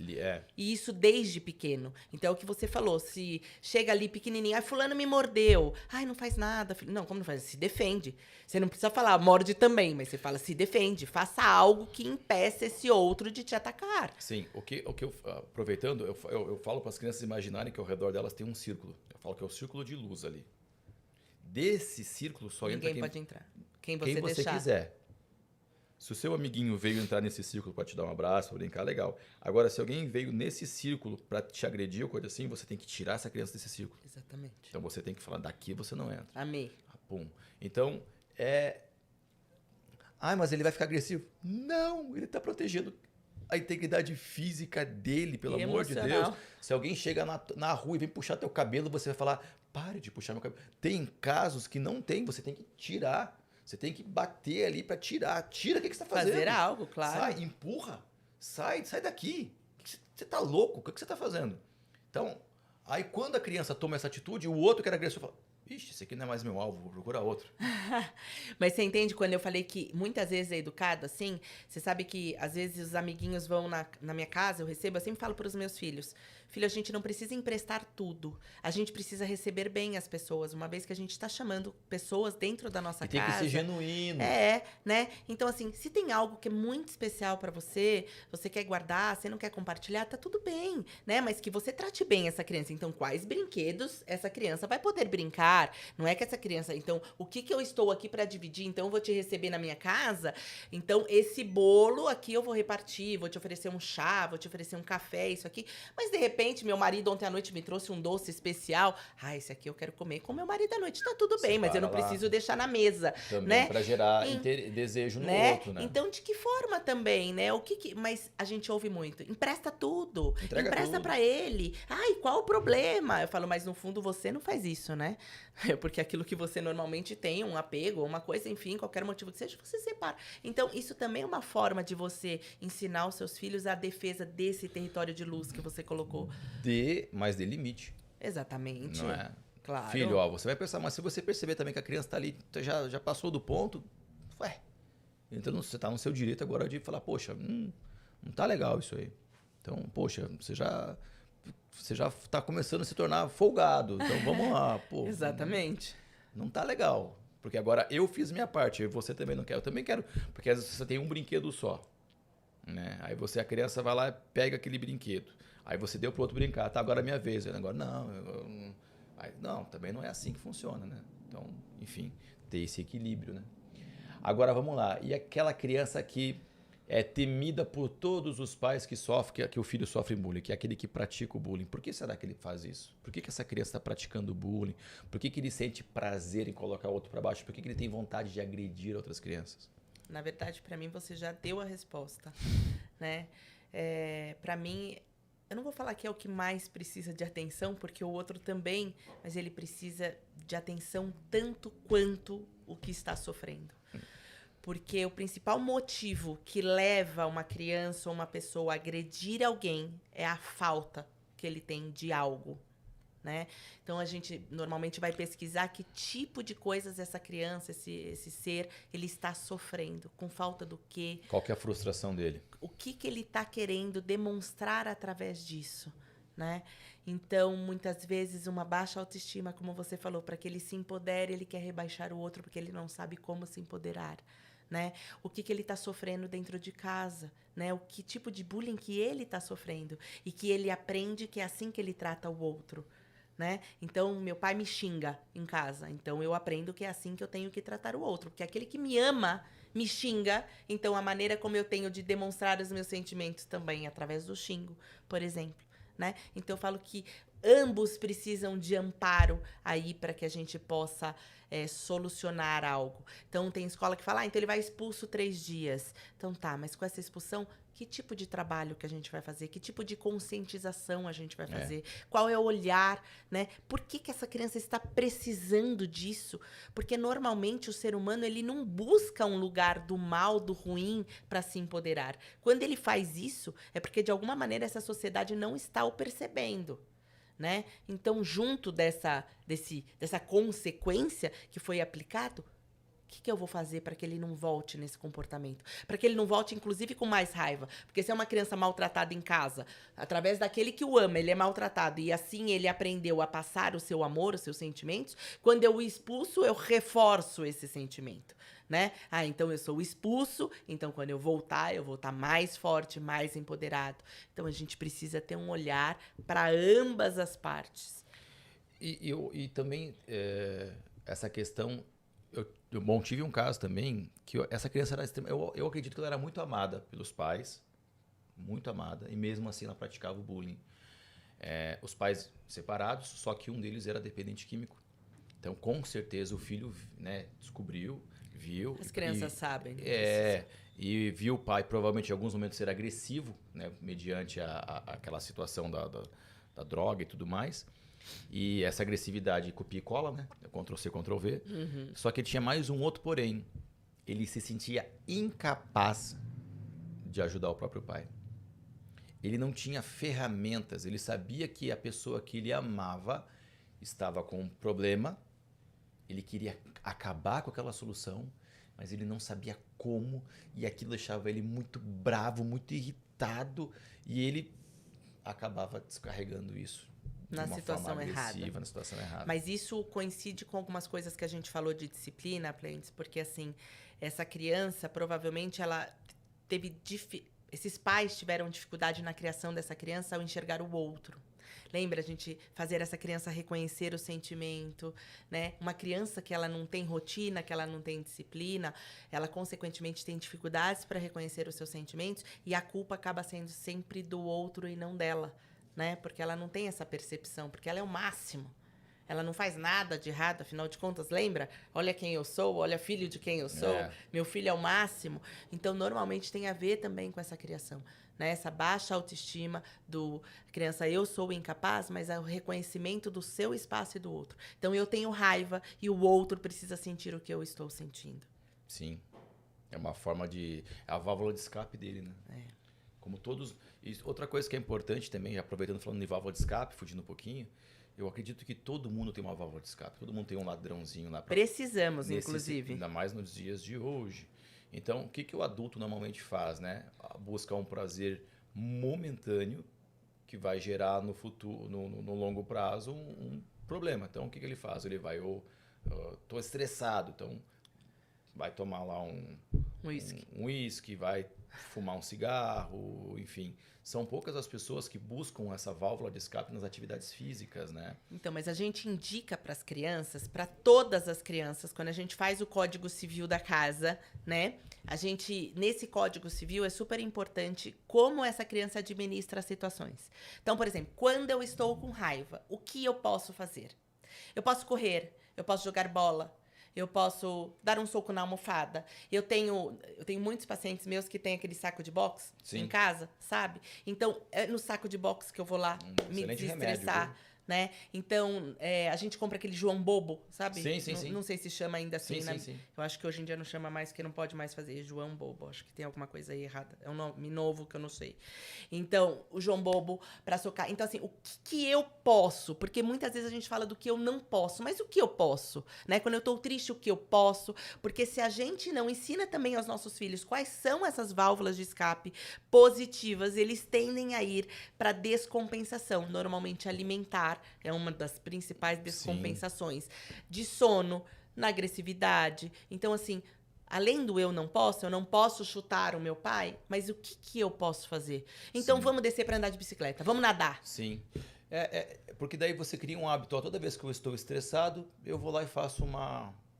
E isso desde pequeno. Então, é o que você falou. Se chega ali pequenininho, fulano me mordeu. Não faz nada. Filho. Não, como não faz? Se defende. Você não precisa falar, morde também. Mas você fala, se defende. Faça algo que impeça esse outro de te atacar. Sim. O que eu aproveitando, eu falo para as crianças imaginarem que ao redor delas tem um círculo. Eu falo que é o círculo de luz ali. Desse círculo só Ninguém pode entrar. Quem você deixar. quiser. Se o seu amiguinho veio entrar nesse círculo para te dar um abraço, para brincar, legal. Agora, se alguém veio nesse círculo para te agredir ou coisa assim, você tem que tirar essa criança desse círculo. Exatamente. Então você tem que falar, daqui você não entra. Amei. Pum. Então, mas ele vai ficar agressivo. Não, ele está protegendo a integridade física dele, pelo amor de Deus. Se alguém chega na rua e vem puxar teu cabelo, você vai falar, pare de puxar meu cabelo. Tem casos que não tem, você tem que tirar. Você tem que bater ali para tirar. Tira, o que você está fazendo? Fazer algo, claro. Sai, empurra. Sai Daqui. Você tá louco? O que você está fazendo? Então, aí quando a criança toma essa atitude, o outro que era agressor fala, ixi, esse aqui não é mais meu alvo, vou procurar outro. Mas você entende quando eu falei que muitas vezes é educado assim? Você sabe que às vezes os amiguinhos vão na minha casa, eu recebo, eu sempre falo para os meus filhos. Filho, a gente não precisa emprestar tudo. A gente precisa receber bem as pessoas, uma vez que a gente está chamando pessoas dentro da nossa casa. Tem que ser genuíno. Né? Então, assim, se tem algo que é muito especial para você, você quer guardar, você não quer compartilhar, tá tudo bem, né? Mas que você trate bem essa criança. Então, quais brinquedos essa criança vai poder brincar? Não é que essa criança... Então, o que eu estou aqui para dividir? Então, eu vou te receber na minha casa. Então, esse bolo aqui eu vou repartir, vou te oferecer um chá, vou te oferecer um café, isso aqui. Mas, de repente, meu marido ontem à noite me trouxe um doce especial. Esse aqui eu quero comer com meu marido à noite. Tá tudo bem, mas eu não preciso deixar na mesa. Também, né? Para gerar desejo no outro, né? Então, de que forma também, né? Mas a gente ouve muito. Empresta tudo. Empresta para ele. Qual o problema? Eu falo, mas no fundo você não faz isso, né? Porque aquilo que você normalmente tem, um apego, uma coisa, enfim, qualquer motivo que seja, você separa. Então, isso também é uma forma de você ensinar os seus filhos a defesa desse território de luz que você colocou. Mas de limite. Exatamente. Não é? Claro. Filho, você vai pensar, mas se você perceber também que a criança está ali, já passou do ponto, então você está no seu direito agora de falar, poxa, não tá legal isso aí. Então, poxa, você já está começando a se tornar folgado. Então, vamos lá. Pô, exatamente. Não tá legal. Porque agora eu fiz minha parte, você também não quer. Eu também quero, porque às vezes você tem um brinquedo só. Né? Aí a criança vai lá e pega aquele brinquedo. Aí você deu pro outro brincar, tá, agora é minha vez. Agora, não, também não é assim que funciona, né? Então, enfim, ter esse equilíbrio, né? Agora, vamos lá. E aquela criança que é temida por todos os pais que o filho sofre bullying, que é aquele que pratica o bullying. Por que será que ele faz isso? Por que essa criança está praticando bullying? Por que ele sente prazer em colocar o outro para baixo? Por que ele tem vontade de agredir outras crianças? Na verdade, para mim, você já deu a resposta, né? Para mim, eu não vou falar que é o que mais precisa de atenção, porque o outro também, mas ele precisa de atenção tanto quanto o que está sofrendo. Porque o principal motivo que leva uma criança ou uma pessoa a agredir alguém é a falta que ele tem de algo, né? Então, a gente normalmente vai pesquisar que tipo de coisas essa criança, esse ser, ele está sofrendo. Com falta do quê? Qual que é a frustração dele? O que ele está querendo demonstrar através disso, né? Então, muitas vezes, uma baixa autoestima, como você falou, para que ele se empodere, ele quer rebaixar o outro porque ele não sabe como se empoderar. Né? O que ele está sofrendo dentro de casa, né? O que tipo de bullying que ele está sofrendo e que ele aprende que é assim que ele trata o outro, né? Então, meu pai me xinga em casa, então eu aprendo que é assim que eu tenho que tratar o outro, porque aquele que me ama me xinga, então a maneira como eu tenho de demonstrar os meus sentimentos também é através do xingo, por exemplo, né? Então eu falo que ambos precisam de amparo aí para que a gente possa solucionar algo. Então, tem escola que fala, então ele vai expulso 3 dias. Então tá, mas com essa expulsão, que tipo de trabalho que a gente vai fazer? Que tipo de conscientização a gente vai fazer? Qual é o olhar, né? Por que essa criança está precisando disso? Porque normalmente o ser humano, ele não busca um lugar do mal, do ruim, para se empoderar. Quando ele faz isso, é porque de alguma maneira essa sociedade não está o percebendo. Né? Então, junto dessa consequência que foi aplicado, o que eu vou fazer para que ele não volte nesse comportamento? Para que ele não volte, inclusive, com mais raiva. Porque se é uma criança maltratada em casa, através daquele que o ama, ele é maltratado, e assim ele aprendeu a passar o seu amor, os seus sentimentos, quando eu o expulso, eu reforço esse sentimento. Né? Então eu sou expulso, então quando eu vou estar mais forte, mais empoderado. Então a gente precisa ter um olhar para ambas as partes. E também essa questão Bom, tive um caso também que essa criança era eu acredito que ela era muito amada pelos pais, muito amada, e mesmo assim ela praticava o bullying. Os pais separados, só que um deles era dependente químico. Então, com certeza, o filho, né, descobriu, viu. As crianças sabem. E viu o pai, provavelmente, em alguns momentos, ser agressivo, né, mediante aquela situação da droga e tudo mais. E essa agressividade copia e cola, né? Ctrl-C, Ctrl-V. Uhum. Só que ele tinha mais um outro porém. Ele se sentia incapaz de ajudar o próprio pai. Ele não tinha ferramentas. Ele sabia que a pessoa que ele amava estava com um problema. Ele queria acabar com aquela solução, mas ele não sabia como. E aquilo deixava ele muito bravo, muito irritado. E ele acabava descarregando isso na situação errada. Na situação errada. Mas isso coincide com algumas coisas que a gente falou de disciplina, Plentes, porque assim, essa criança provavelmente ela teve esses pais tiveram dificuldade na criação dessa criança ao enxergar o outro. Lembra a gente fazer essa criança reconhecer o sentimento, né? Uma criança que ela não tem rotina, que ela não tem disciplina, ela consequentemente tem dificuldades para reconhecer os seus sentimentos e a culpa acaba sendo sempre do outro e não dela, né? Porque ela não tem essa percepção, porque ela é o máximo. Ela não faz nada de errado, afinal de contas, lembra? Olha quem eu sou, olha filho de quem eu sou, meu filho é o máximo. Então, normalmente tem a ver também com essa criação, né? Essa baixa autoestima do criança, eu sou incapaz, mas é o reconhecimento do seu espaço e do outro. Então, eu tenho raiva e o outro precisa sentir o que eu estou sentindo. Sim. É uma forma de... É a válvula de escape dele, né? Como todos... E outra coisa que é importante também, aproveitando falando de válvula de escape, fugindo um pouquinho, eu acredito que todo mundo tem uma válvula de escape, todo mundo tem um ladrãozinho lá. Precisamos, inclusive. Ainda mais nos dias de hoje. Então, o que o adulto normalmente faz, né? Busca um prazer momentâneo que vai gerar no futuro, no longo prazo, um problema. Então, o que ele faz? Ele vai, tô estressado, então vai tomar lá um uísque, vai fumar um cigarro, enfim. São poucas as pessoas que buscam essa válvula de escape nas atividades físicas, né? Então, mas a gente indica para as crianças, para todas as crianças, quando a gente faz o Código Civil da casa, né? Nesse Código Civil, é super importante como essa criança administra as situações. Então, por exemplo, quando eu estou com raiva, o que eu posso fazer? Eu posso correr, eu posso jogar bola, eu posso dar um soco na almofada. Eu tenho muitos pacientes meus que têm aquele saco de boxe em casa, sabe? Então, é no saco de boxe que eu vou lá me desestressar. Remédio, né? Então, a gente compra aquele João Bobo, sabe? Sim. Não sei se chama ainda assim, né? Sim. Eu acho que hoje em dia não chama mais, porque não pode mais fazer João Bobo. Acho que tem alguma coisa aí errada. É um nome novo que eu não sei. Então, o João Bobo pra socar. Então, assim, o que eu posso? Porque muitas vezes a gente fala do que eu não posso. Mas o que eu posso? Né? Quando eu tô triste, o que eu posso? Porque se a gente não ensina também aos nossos filhos quais são essas válvulas de escape positivas, eles tendem a ir pra descompensação, normalmente alimentar. É uma das principais descompensações. De sono, na agressividade. Então, assim, além do eu não posso chutar o meu pai, mas o que eu posso fazer? Então, vamos descer para andar de bicicleta, vamos nadar. Sim. Porque daí você cria um hábito. Toda vez que eu estou estressado, eu vou lá e faço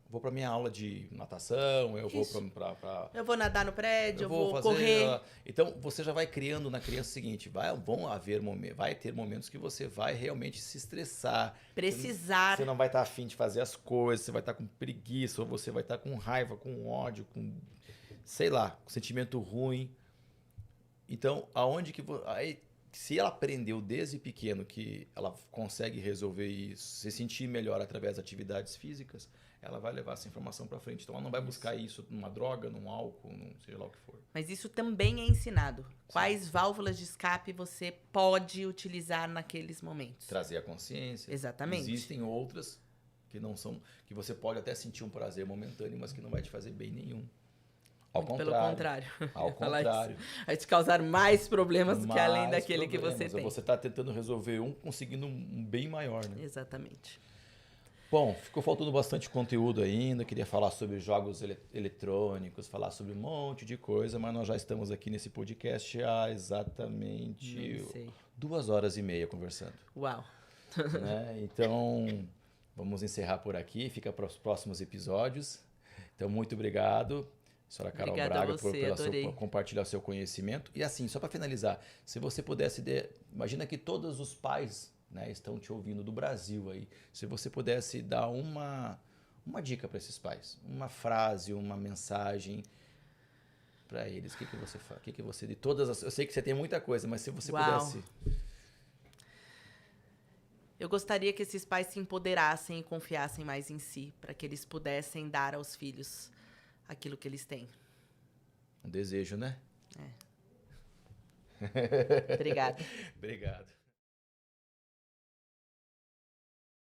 vou para minha aula de natação, eu vou para... Eu vou nadar no prédio, eu vou correr. Então, você já vai criando na criança o seguinte, vai ter momentos que você vai realmente se estressar. Precisar. Você não vai estar afim de fazer as coisas, você vai estar com preguiça, ou você vai estar com raiva, com ódio, com, sei lá, com sentimento ruim. Então, se ela aprendeu desde pequeno que ela consegue resolver isso, se sentir melhor através de atividades físicas, ela vai levar essa informação para frente. Então, ela não vai buscar isso numa droga, num álcool, seja lá o que for. Mas isso também é ensinado. Quais válvulas de escape você pode utilizar naqueles momentos? Trazer a consciência. Exatamente. Existem outras que não são... que você pode até sentir um prazer momentâneo, mas que não vai te fazer bem nenhum. Pelo contrário. Ao contrário. Vai te causar mais problemas do que além daquele que você tem. Você está tentando resolver conseguindo um bem maior, né? Exatamente. Bom, ficou faltando bastante conteúdo ainda. Queria falar sobre jogos eletrônicos, falar sobre um monte de coisa, mas nós já estamos aqui nesse podcast há exatamente 2 horas e meia conversando. Uau! Né? Então, Vamos encerrar por aqui, fica para os próximos episódios. Então, muito obrigado, senhora Carol Obrigada Braga, a você, por compartilhar o seu conhecimento. E assim, só para finalizar, se você pudesse, imagina que todos os pais, né, estão te ouvindo do Brasil aí, se você pudesse dar uma dica para esses pais, uma frase, uma mensagem para eles, o que você faz? O que você de todas as, eu sei que você tem muita coisa, mas se você pudesse. Eu gostaria que esses pais se empoderassem e confiassem mais em si, para que eles pudessem dar aos filhos aquilo que eles têm. Um desejo, né? Obrigada. Obrigado.